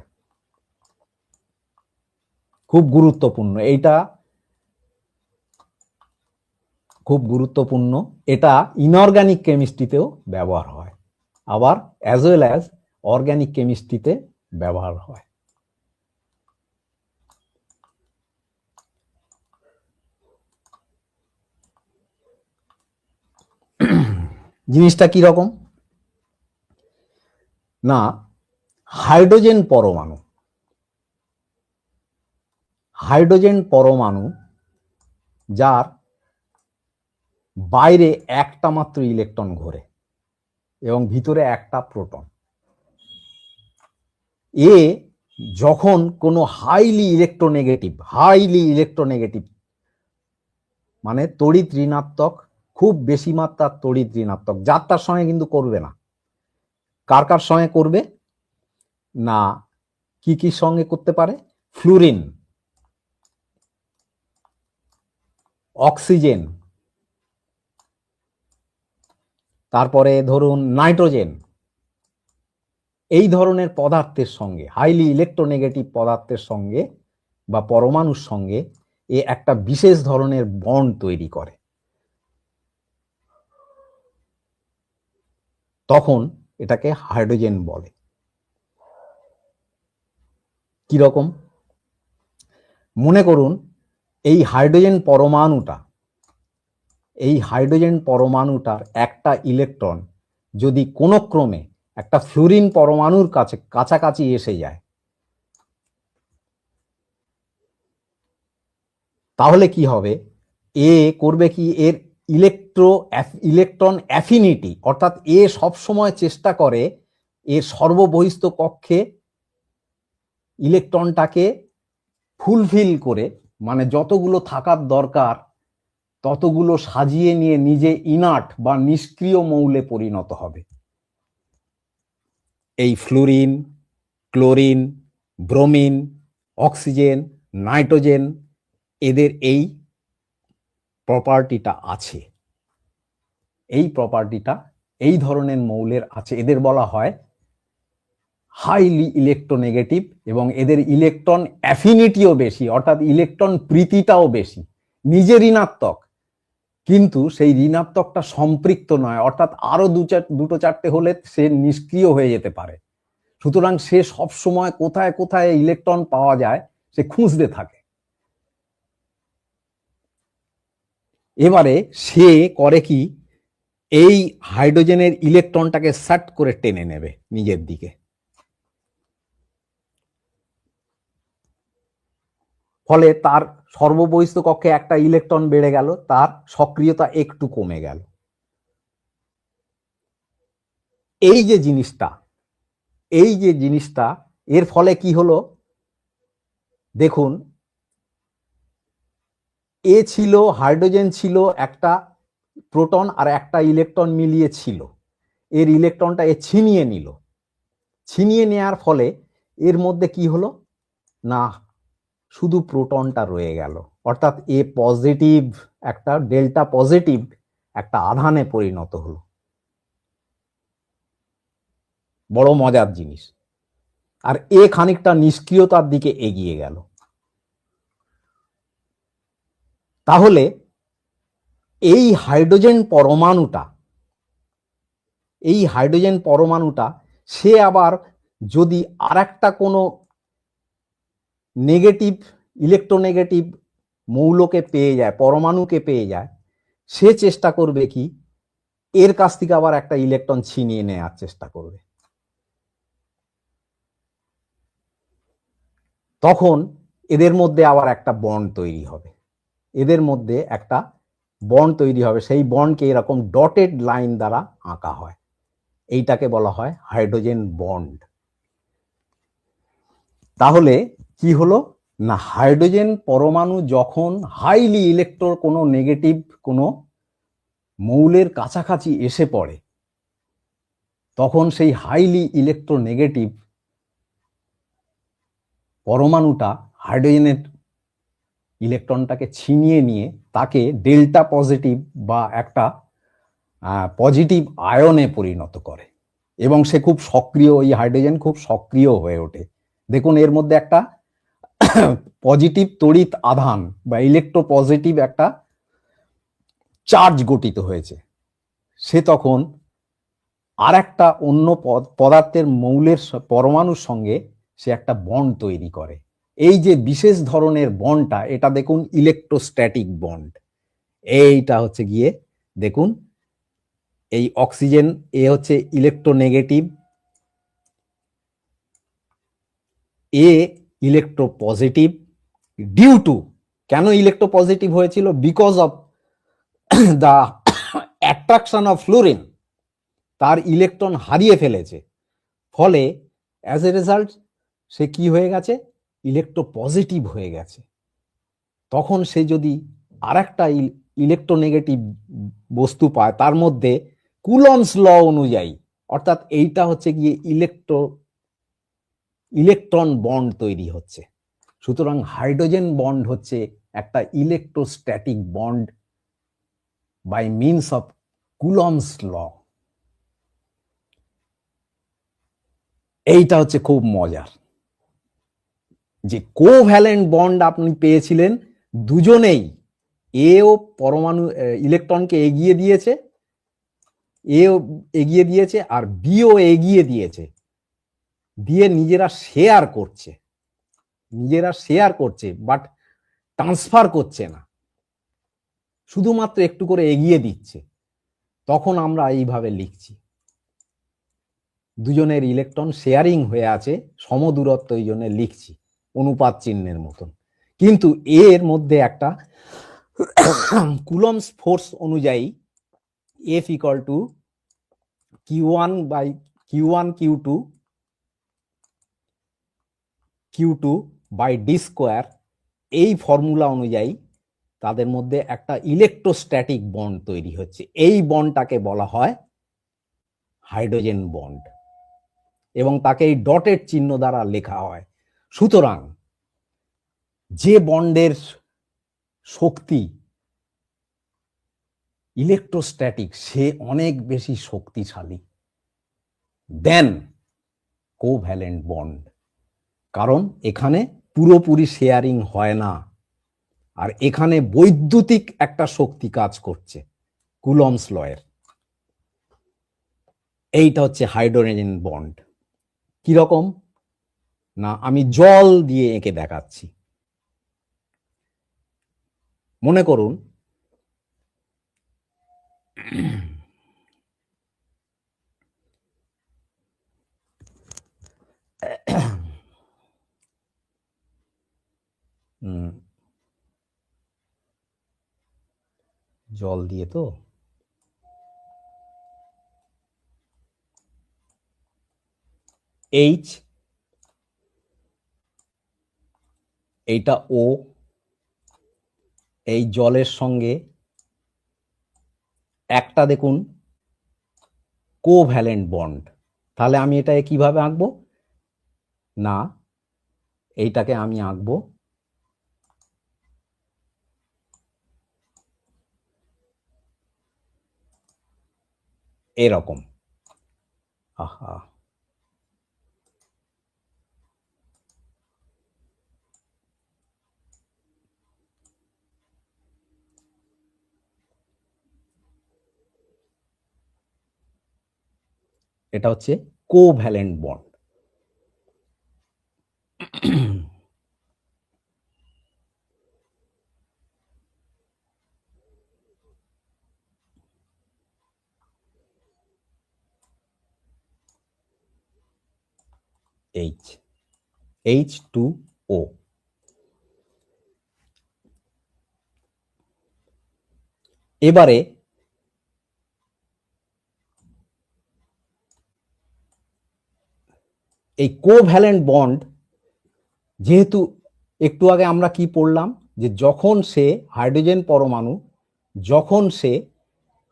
খুব গুরুত্বপূর্ণ। এইটা খুব গুরুত্বপূর্ণ। এটা ইনঅর্গানিক কেমিস্ট্রিতেও ব্যবহার হয়, আবার অ্যাজ ওয়েল অ্যাজ অর্গানিক কেমিস্ট্রিতে ব্যবহার হয়। জিনিসটা কি রকম না, হাইড্রোজেন পরমাণু, হাইড্রোজেন পরমাণু যার বাইরে একটা মাত্র ইলেকট্রন ঘোরে এবং ভিতরে একটা প্রোটন, এ যখন কোনো হাইলি ইলেকট্রোনেগেটিভ মানে তড়িৎ ঋণাত্মক, খুব বেশি মাত্রার তড়িৎ ঋণাত্মক, যার তার সঙ্গে কিন্তু করবে না। কার কার সঙ্গে করবে না, কি কি সঙ্গে করতে পারে, ফ্লুরিন, অক্সিজেন, তারপরে ধরুন নাইট্রোজেন, এই ধরনের পদার্থের সঙ্গে, হাইলি ইলেকট্রোনেগেটিভ পদার্থের সঙ্গে বা পরমাণুর সঙ্গে এ একটা বিশেষ ধরনের বন্ড তৈরি করে। তখন এটাকে হাইড্রোজেন বলে। কিরকম? মনে করুন এই হাইড্রোজেন পরমাণুটার একটা ইলেকট্রন যদি কোনো ক্রমে একটা ফ্লুরিন পরমাণুর কাছাকাছি এসে যায়, তাহলে কি হবে? এ করবে কি, এর ইলেকট্রন অ্যাফিনিটি, অর্থাৎ এ সবসময় চেষ্টা করে এর সর্ববহিস্থ কক্ষে ইলেকট্রনটাকে ফুলফিল করে, মানে যতগুলো থাকার দরকার ততগুলো সাজিয়ে নিয়ে নিজে ইনার্ট বা নিষ্ক্রিয় মৌলে পরিণত হবে। এই fluorine, chlorine, bromine, oxygen, nitrogen, এদের এই প্রপার্টিটা আছে। এই প্রপার্টিটা এই ধরনের মৌলের আছে। এদের বলা হয় হাইলি ইলেকট্রোনেগেটিভ, এবং এদের ইলেকট্রন অ্যাফিনিটিও বেশি, অর্থাৎ ইলেকট্রন প্রীতিটাও বেশি। নিজে ঋণাত্মক, কিন্তু সেই ঋণাত্মকটা সম্পৃক্ত নয়, অর্থাৎ আরো দুটো চারটে হলে সে নিষ্ক্রিয় হয়ে যেতে পারে। সুতরাং সে সব সময় কোথায় কোথায় ইলেকট্রন পাওয়া যায় সে খুঁজতে থাকে। এবারে সে করে কি, এই হাইড্রোজেনের ইলেকট্রনটাকে সাট করে টেনে নেবে নিজের দিকে। ফলে তার সর্ববহিস্থ কক্ষে একটা ইলেকট্রন বেড়ে গেল, তার সক্রিয়তা একটু কমে গেল। এই যে জিনিসটা এর ফলে কি হলো দেখুন, হাইড্রোজেন ছিল একটা প্রোটন আর একটা ইলেকট্রন মিলিয়ে ছিল, এর ইলেকট্রনটা এ ছিনিয়ে নেওয়ার ফলে এর মধ্যে কি হলো না, শুধু প্রোটনটা রয়ে গেল, অর্থাৎ এ পজিটিভ, একটা ডেল্টা পজিটিভ একটা আধানে পরিণত হলো। বড় মজার জিনিস। আর এ খানিকটা নিষ্ক্রিয়তার দিকে এগিয়ে গেল। তাহলে এই হাইড্রোজেন পরমাণুটা সে আবার যদি আরেকটা কোনো নেগেটিভ, ইলেকট্রোনেগেটিভ মৌলকে পেয়ে যায়, পরমাণুকে পেয়ে যায়, সে চেষ্টা করবে কি, এর কাছ থেকে আবার একটা ইলেকট্রন ছিনিয়ে নেওয়ার চেষ্টা করবে। তখন এদের মধ্যে আবার একটা বন্ড তৈরি হবে, সেই বন্ডকে এরকম ডটেড লাইন দ্বারা আঁকা হয়। এইটাকে বলা হয় হাইড্রোজেন বন্ড। তাহলে কি হলো না, হাইড্রোজেন পরমাণু যখন হাইলি কোনো নেগেটিভ কোনো মৌলের কাছাকাছি এসে পড়ে, তখন সেই হাইলি ইলেকট্রোনেগেটিভ পরমাণুটা হাইড্রোজেনের ইলেকট্রনটাকে ছিনিয়ে নিয়ে তাকে ডেল্টা পজিটিভ বা একটা পজিটিভ আয়নে পরিণত করে, এবং সে খুব সক্রিয়, ওই হাইড্রোজেন খুব সক্রিয় হয়ে ওঠে। দেখুন এর মধ্যে একটা পজিটিভ তড়িৎ আধান বা ইলেকট্রোপজিটিভ একটা চার্জ গঠিত হয়েছে। সে তখন আর একটা অন্য পদার্থের মৌলের পরমাণুর সঙ্গে সে একটা বন্ড তৈরি করে। এই যে বিশেষ ধরনের বন্ডটা, এটা দেখুন ইলেকট্রোস্ট্যাটিক বন্ড। এইটা হচ্ছে গিয়ে দেখুন, এই অক্সিজেন এ হচ্ছে ইলেকট্রোনেগেটিভ, এ ইলেকট্রোপজিটিভ। ডিউ টু, কেন ইলেকট্রোপজিটিভ হয়েছিল? Because of the attraction of fluorine, তার ইলেকট্রন হারিয়ে ফেলেছে, ফলে অ্যাজ এ রেজাল্ট সে কি হয়ে গেছে, ইলেকট্রোপজিটিভ হয়ে গেছে। তখন সে যদি আরেকটা ইলেকট্রোনেগেটিভ বস্তু পায়, তার মধ্যে কুলম্বস ল অনুযায়ী, অর্থাৎ এইটা হচ্ছে গিয়ে ইলেকট্রন বন্ড তৈরি হচ্ছে। সুতরাং হাইড্রোজেন বন্ড হচ্ছে একটা electrostatic bond by means of Coulomb's law. এইটা হচ্ছে খুব মজার, যে কোভ্যালেন্ট বন্ড আপনি পেয়েছিলেন দুজনেই, এও পরমাণু ইলেকট্রনকে এগিয়ে দিয়েছে, এও এগিয়ে দিয়েছে আর বিও এগিয়ে দিয়েছে, দিয়ে নিজেরা শেয়ার করছে বাট ট্রান্সফার করছে না, শুধুমাত্র একটু করে এগিয়ে দিচ্ছে। তখন আমরা এইভাবে লিখছি, দুজনের ইলেকট্রন শেয়ারিং হয়ে আছে, সমদূরত্ব, এই জন্য লিখছি অনুপাত চিহ্নের মতন। কিন্তু এর মধ্যে একটা কুলম্বস ফোর্স অনুযায়ী F equal to Q1 by Q2 by d square, এই ফর্মুলা অনুযায়ী তাদের মধ্যে একটা ইলেকট্রোস্ট্যাটিক বন্ড তৈরি হচ্ছে। এই বন্ডটাকে বলা হয় হাইড্রোজেন বন্ড, এবং তাকে এই ডটের চিহ্ন দ্বারা লেখা হয়। সুতরাং যে বন্ডের শক্তি ইলেকট্রোস্ট্যাটিক, সে অনেক বেশি শক্তিশালী দেন কোভ্যালেন্ট বন্ড, কারণ এখানে পুরোপুরি শেয়ারিং হয় না, আর এখানে বৈদ্যুতিক একটা শক্তি কাজ করছে কুলম্বস লয়ের। এইটা হচ্ছে হাইড্রোজেন বন্ড। কিরকম না, আমি জল দিয়ে এঁকে দেখাচ্ছি। মনে করুন জল দিয়ে তো এইচ, এইটা ও, এই জলের সঙ্গে একটা দেখুন কোভ্যালেন্ট বন্ড। তাহলে আমি এটাকে কিভাবে আঁকবো না, এইটাকে আমি আঁকবো এরকম। আহা, এটা হচ্ছে কোভ্যালেন্ট বন্ড। H2O। এবারে এই কোভ্যালেন্ট বন্ড, যেহেতু একটু আগে আমরা কি পড়লাম, যে যখন সে হাইড্রোজেন পরমাণু, যখন সে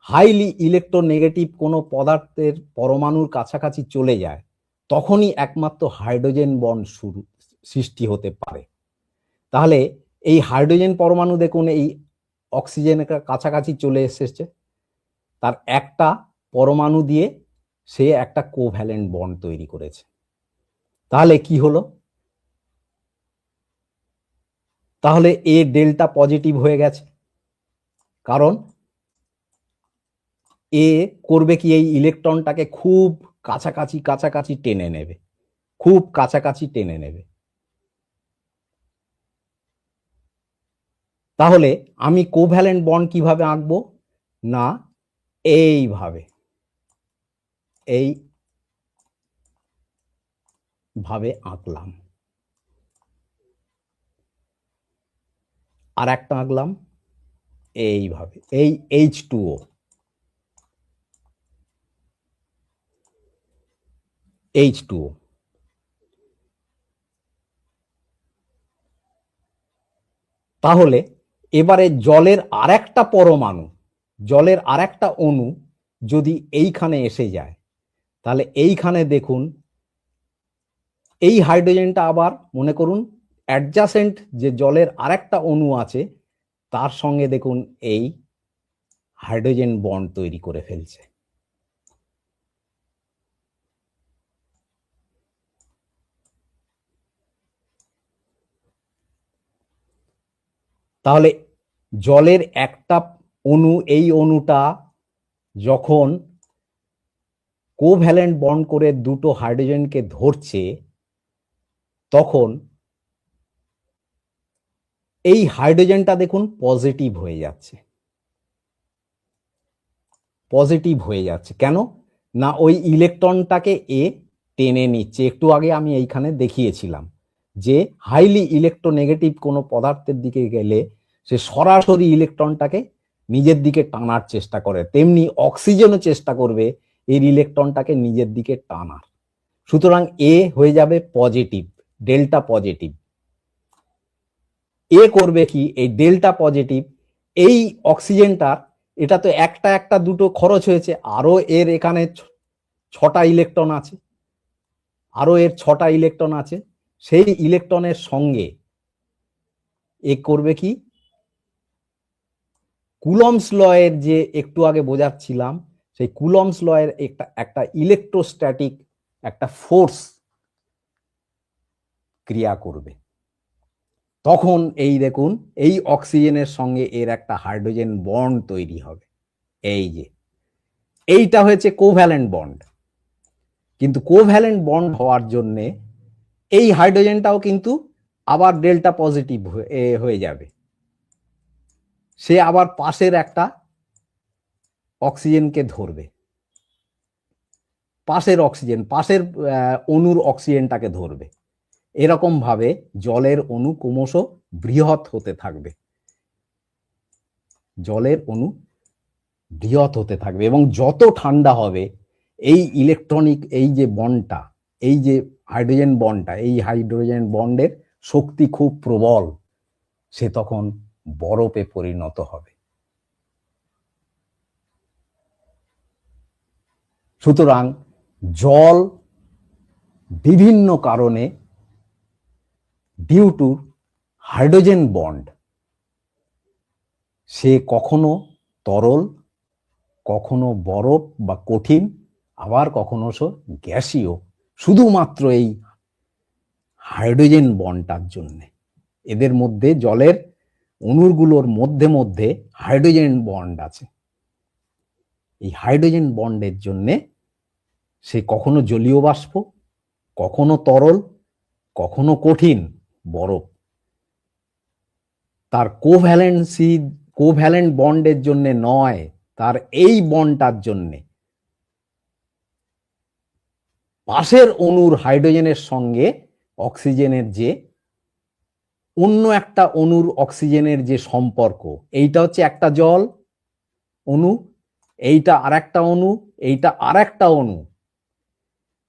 হাইলি ইলেকট্রোনেগেটিভ কোনো পদার্থের পরমাণুর কাছাকাছি চলে যায়, তখনই একমাত্র হাইড্রোজেন বন্ড সৃষ্টি হতে পারে। তাহলে এই হাইড্রোজেন পরমাণু দেখুন এই অক্সিজেনের কাছাকাছি চলে এসেছে, তার একটা পরমাণু দিয়ে সে একটা কোভ্যালেন্ট বন্ড তৈরি করেছে। তাহলে কি হলো, তাহলে এ ডেল্টা পজিটিভ হয়ে গেছে, কারণ এ করবে কি, এই ইলেকট্রনটাকে খুব কাছাকাছি টেনে নেবে, খুব কাছাকাছি টেনে নেবে। তাহলে আমি কোভ্যালেন্ট বন্ড কিভাবে আঁকবো না, এইভাবে, এইভাবে আঁকলাম, আর একটা আঁকলাম এইভাবে, এই H2O, তাহলে এবারে জলের আরেকটা পরমাণু, জলের আরেকটা অণু যদি এইখানে এসে যায়, তাহলে এইখানে দেখুন এই হাইড্রোজেনটা আবার মনে করুন অ্যাডজাসেন্ট যে জলের আরেকটা অণু আছে তার সঙ্গে দেখুন এই হাইড্রোজেন বন্ড তৈরি করে ফেলছে। তাহলে জলের একটা অণু, এই অণুটা যখন কোভ্যালেন্ট বন্ড করে দুটো হাইড্রোজেনকে ধরছে, তখন এই হাইড্রোজেনটা দেখুন পজিটিভ হয়ে যাচ্ছে। পজিটিভ হয়ে যাচ্ছে কেন না, ওই ইলেকট্রনটাকে এ টেনে নিচ্ছে। একটু আগে আমি এইখানে দেখিয়েছিলাম যে হাইলি ইলেকট্রোনেগেটিভ কোনো পদার্থের দিকে গেলে সে সরাসরি ইলেকট্রনটাকে নিজের দিকে টানার চেষ্টা করে, তেমনি অক্সিজেনও চেষ্টা করবে এর ইলেকট্রনটাকে নিজের দিকে টানার। সুতরাং এ হয়ে যাবে পজিটিভ, ডেল্টা পজিটিভ। এ করবে কি, এই ডেল্টা পজিটিভ এই অক্সিজেনটার, এটা তো একটা একটা দুটো খরচ হয়েছে, আরো এর এখানে 6টা ইলেকট্রন আছে, আরো এর 6টা ইলেকট্রন আছে, সেই ইলেকট্রনের সঙ্গে এ করবে কি, কুলম্বস ল এর যে একটু আগে বোঝাচ্ছিলাম, সেই কুলম্বস ল এর একটা ইলেকট্রোস্ট্যাটিক একটা ফোর্স ক্রিয়া করবে। তখন এই দেখুন এই অক্সিজেনের সঙ্গে এর একটা হাইড্রোজেন বন্ড তৈরি হবে। এই যে এইটা হয়েছে কোভ্যালেন্ট বন্ড। কিন্তু কোভ্যালেন্ট বন্ড হওয়ার জন্য এই হাইড্রোজেনটাও কিন্তু আবার ডেল্টা পজিটিভ হয়ে যাবে, সে আবার পাশের একটা অক্সিজেনকে ধরবে, পাশের অক্সিজেন, পাশের অণুর অক্সিজেনটাকে ধরবে। এরকম ভাবে জলের অণু ক্রমশ বৃহৎ হতে থাকবে, জলের অণু বৃহৎ হতে থাকবে, এবং যত ঠান্ডা হবে এই ইলেকট্রনিক এই যে বন্ডটা, এই যে হাইড্রোজেন বন্ডটা, এই হাইড্রোজেন বন্ডের শক্তি খুব প্রবল, সে তখন বরফে পরিণত হবে। সুতরাং জল বিভিন্ন কারণে ডিউ টু হাইড্রোজেন বন্ড সে কখনো তরল, কখনো বরফ বা কঠিন, আবার কখনো সে গ্যাসীয়, শুধুমাত্র এই হাইড্রোজেন বন্ডটার জন্য। এদের মধ্যে জলের অণুগুলোর মধ্যে মধ্যে হাইড্রোজেন বন্ড আছে। এই হাইড্রোজেন বন্ডের জন্য সে কখনো জলীয় বাষ্প, কখনো তরল, কখনো কঠিন বরফ। তার কোভ্যালেন্ট বন্ডের জন্য নয়, তার এই বন্ডটার জন্য পাশের অণুর হাইড্রোজেনের সঙ্গে অক্সিজেনের যে অন্য একটা অণুর অক্সিজেনের যে সম্পর্ক, এইটা হচ্ছে একটা জল অণু, এইটা আরেকটা অণু, এইটা আরেকটা অণু।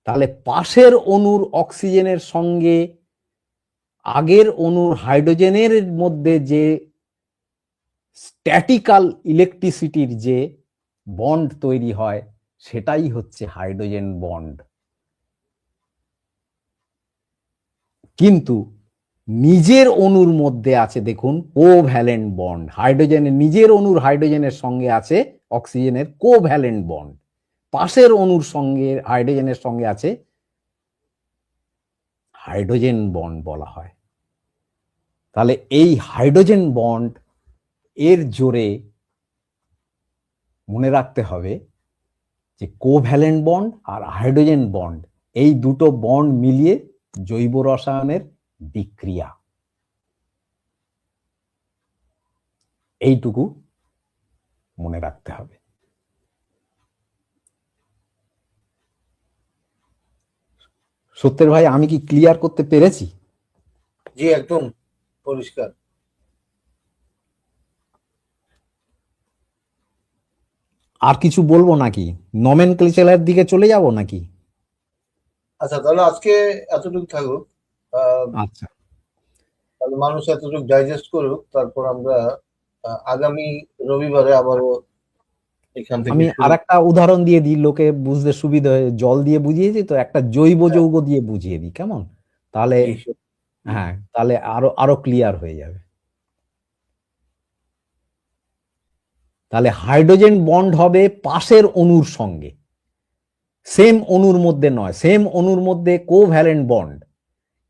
তাহলে পাশের অণুর অক্সিজেনের সঙ্গে আগের অণুর হাইড্রোজেনের মধ্যে যে স্ট্যাটিক্যাল ইলেকট্রিসিটির যে বন্ড তৈরি হয়, সেটাই হচ্ছে হাইড্রোজেন বন্ড। কিন্তু নিজের অণুর মধ্যে আছে দেখুন কোভ্যালেন্ট বন্ড, হাইড্রোজেনের নিজের অণুর হাইড্রোজেনের সঙ্গে আছে অক্সিজেনের কোভ্যালেন্ট বন্ড, পাশের অণুর সঙ্গে হাইড্রোজেনের সঙ্গে আছে হাইড্রোজেন বন্ড বলা হয়। তাহলে এই হাইড্রোজেন বন্ড এর জোরে মনে রাখতে হবে যে কোভ্যালেন্ট বন্ড আর হাইড্রোজেন বন্ড, এই দুটো বন্ড মিলিয়ে জৈব রসায়নের বিক্রিয়া, এইটুকু মনে রাখতে হবে। সত্যের ভাই, আমি কি ক্লিয়ার করতে পেরেছি? জি, একদম পরিষ্কার। আর কিছু বলবো নাকি, নমেনক্লেচারের দিকে চলে যাব নাকি? আচ্ছা, তাহলে আজকে এতটুকু থাকুক। আচ্ছা, তাহলে মানুষ এতটুকু ডাইজেস্ট করুক, তারপর আমরা আগামী রবিবারে আবারও এখান থেকে আমি শুরু। আরেকটা উদাহরণ দিয়ে দিই, লোকে বুঝতে সুবিধা হয়। জল দিয়ে বুঝিয়েছি তো, একটা জৈব যৌগ দিয়ে বুঝিয়ে দিই, কেমন? তাহলে জি, হ্যাঁ, তাহলে আরো আরো ক্লিয়ার হয়ে যাবে। তাহলে হাইড্রোজেন বন্ড হবে পাশের অণুর সঙ্গে, সেম অণুর মধ্যে নয়। সেম অণুর মধ্যে কোভ্যালেন্ট বন্ড,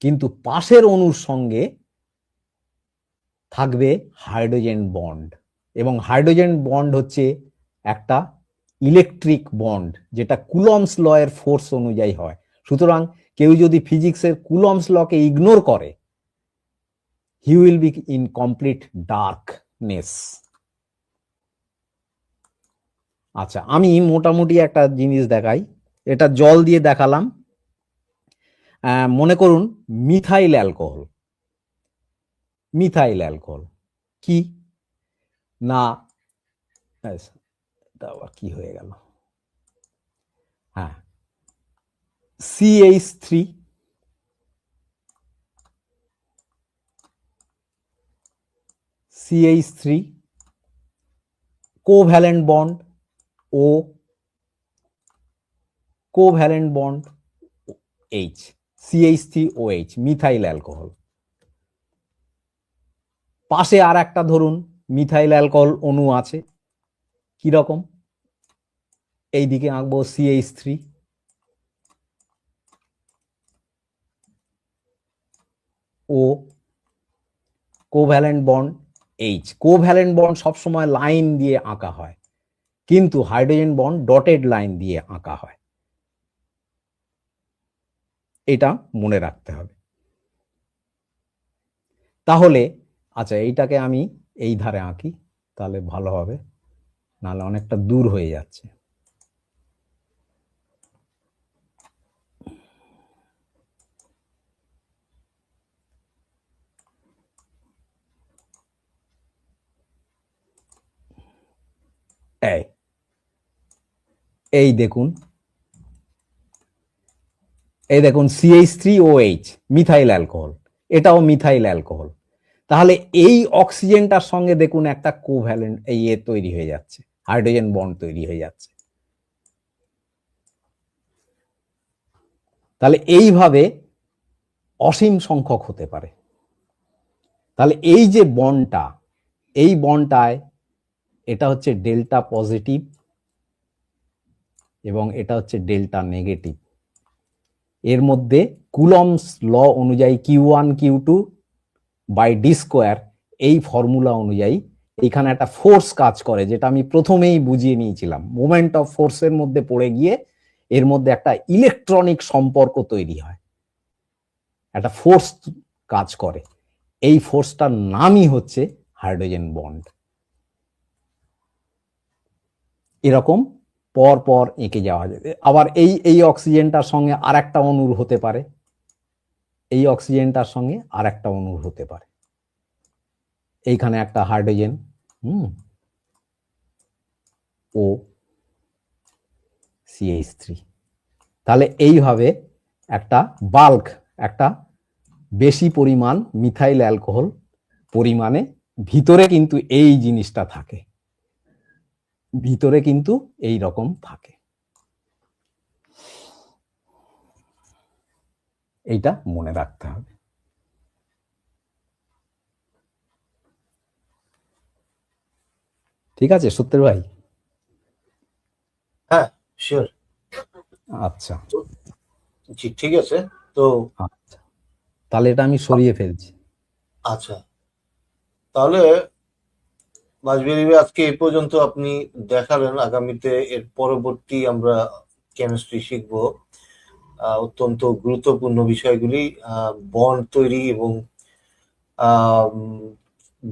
কিন্তু পাশের অণুর সঙ্গে থাকবে হাইড্রোজেন বন্ড। এবং হাইড্রোজেন বন্ড হচ্ছে একটা ইলেকট্রিক বন্ড, যেটা কুলম্বস ল এর ফোর্স অনুযায়ী হয়। সুতরাং কেউ যদি ফিজিক্সের কুলম্বস লকে ইগনোর করে, he will be in complete darkness. আচ্ছা, আমি মোটামুটি একটা জিনিস দেখাই, এটা জল দিয়ে দেখালাম। মনে করুন মিথাইল অ্যালকোহল। মিথাইল অ্যালকোহল কি না, কি হয়ে গেল, হ্যাঁ, CH3, covalent bond O, covalent bond H, CH3OH, methyl alcohol. পাশে আর একটা ধরুন মিথাইল অ্যালকোহল অণু আছে, কি রকম, এইদিকে আঁকবো CH3 O covalent bond H। Covalent bond সবসময় লাইন দিয়ে আঁকা হয়, কিন্তু হাইড্রোজেন বন্ড ডটেড লাইন দিয়ে আঁকা হয়। এটা মনে রাখতে হবে। তাহলে আচ্ছা, এইটাকে আমি এই ধারে আঁকি, তাহলে ভালো হবে, নাহলে অনেকটা দূর হয়ে যাচ্ছে। এই দেখুন, এই দেখুন CH3OH, মিথাইল অ্যালকোহল, এটাও মিথাইল অ্যালকোহল। তাহলে এই অক্সিজেনটার সঙ্গে দেখুন একটা কোভ্যালেন্ট এই তৈরি হয়ে যাচ্ছে, হাইড্রোজেন বন্ড তৈরি হয়ে যাচ্ছে। তাহলে এইভাবে অসীম সংখ্যক হতে পারে। তাহলে এই যে বন্ডটা, এই বন্ডটায় এটা হচ্ছে ডেল্টা পজিটিভ এবং এটা হচ্ছে ডেল্টা নেগেটিভ। এর মধ্যে কুলম্বস ল অনুযায়ী Q1 Q2 by d square, এই ফর্মুলা অনুযায়ী এখানে একটা ফোর্স কাজ করে, যেটা আমি প্রথমেই বুঝিয়ে নিয়েছিলাম। মোমেন্ট অফ ফোর্সের মধ্যে পড়ে গিয়ে এর মধ্যে একটা ইলেকট্রনিক সম্পর্ক তৈরি হয়, একটা ফোর্স কাজ করে। এই ফোর্সটার নামই হচ্ছে হাইড্রোজেন বন্ড। এরকম পর পর এঁকে যাওয়া যাবে। আবার এই এই অক্সিজেনটার সঙ্গে আর একটা অণুর হতে পারে, এই অক্সিজেনটার সঙ্গে আর একটা অণুর হতে পারে। এইখানে একটা হাইড্রোজেন, ও CH3। তাহলে এইভাবে একটা বাল্ক, একটা বেশি পরিমাণ মিথাইল অ্যালকোহল পরিমাণে ভিতরে কিন্তু এই জিনিসটা থাকে, ভিতরে কিন্তু এই রকম থাকে। এইটা মনে রাখতে হবে। ঠিক আছে সত্যের ভাই? হ্যাঁ, শিওর। আচ্ছা জি, ঠিক আছে। তো আচ্ছা, তাহলে এটা আমি সরিয়ে ফেলছি। আচ্ছা, তাহলে মাসবিরি আজকে এই পর্যন্ত আপনি দেখালেন। আগামীতে এর পরবর্তী আমরা কেমিস্ট্রি শিখবো, অত্যন্ত গুরুত্বপূর্ণ বিষয়গুলি, বন্ড তৈরি এবং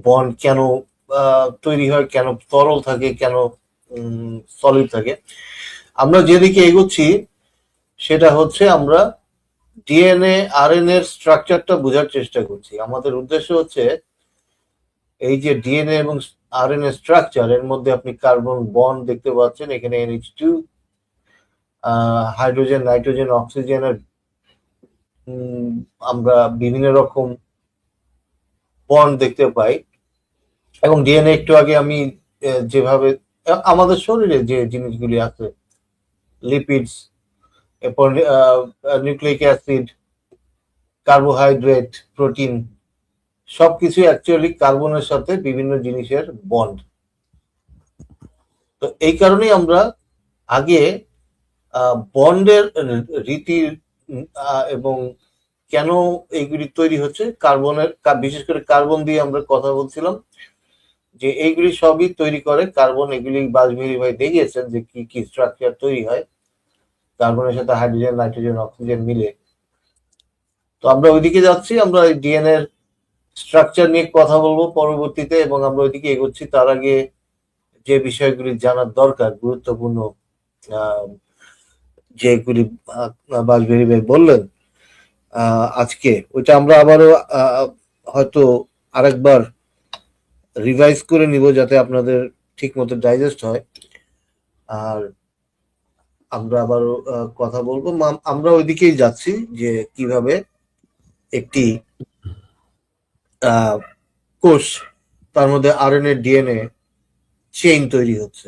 বন্ড কেন তৈরি হয়, কেন তরল থাকে, কেন সলিড থাকে। আমরা যেদিকে এগোচ্ছি সেটা হচ্ছে আমরা ডিএনএ আরএনএ এর স্ট্রাকচারটা বোঝার চেষ্টা করছি। আমাদের উদ্দেশ্য হচ্ছে এই যে ডিএনএ এবং আরএনএ স্ট্রাকচার, এর মধ্যে আপনি কার্বন বন্ড দেখতে পাচ্ছেন, এখানে NH2, হাইড্রোজেন, নাইট্রোজেন, অক্সিজেনের আমরা বিভিন্ন রকম বন্ড দেখতে পাই। এবং ডিএনএ একটু আগে আমি যেভাবে আমাদের শরীরে যে জিনিসগুলি আছে, লিপিডস, এরপর নিউক্লিক অ্যাসিড, কার্বোহাইড্রেট, প্রোটিন সবকিছু অ্যাকচুয়ালি কার্বনের সাথে বিভিন্ন জিনিসের বন্ড। তো এই কারণেই আমরা আগে বন্ডের রীতি এবং কেন এইগুলি তৈরি হচ্ছে কার্বনের, বিশেষ করে কার্বন দিয়ে আমরা কথা বলছিলাম যে এইগুলি সবই তৈরি করে কার্বন। এগুলি বাজবেরি ভাই দেখিয়েছেন যে কি কি স্ট্রাকচার তৈরি হয় কার্বনের সাথে হাইড্রোজেন, নাইট্রোজেন, অক্সিজেন মিলে। তো আমরা ওইদিকে যাচ্ছি, আমরা ডিএনএ এর স্ট্রাকচার নিয়ে কথা বলবো পরবর্তীতে, এবং আমরা ওইদিকে এগোচ্ছি। তার আগে যে বিষয়গুলি জানার দরকার গুরুত্বপূর্ণ, যেগুলি বাজবেরি ভাই বললেন আজকে, ওইটা আমরা আবারও হয়তো আরেকবার রিভাইজ করে নিব যাতে আপনাদের ঠিক মতো ডাইজেস্ট হয়। আর আমরা আবারও কথা বলবো। আমরা ওইদিকেই যাচ্ছি যে কিভাবে একটি কোষ, তার মধ্যে আরএনএ, ডিএনএ চেইন তৈরি হচ্ছে।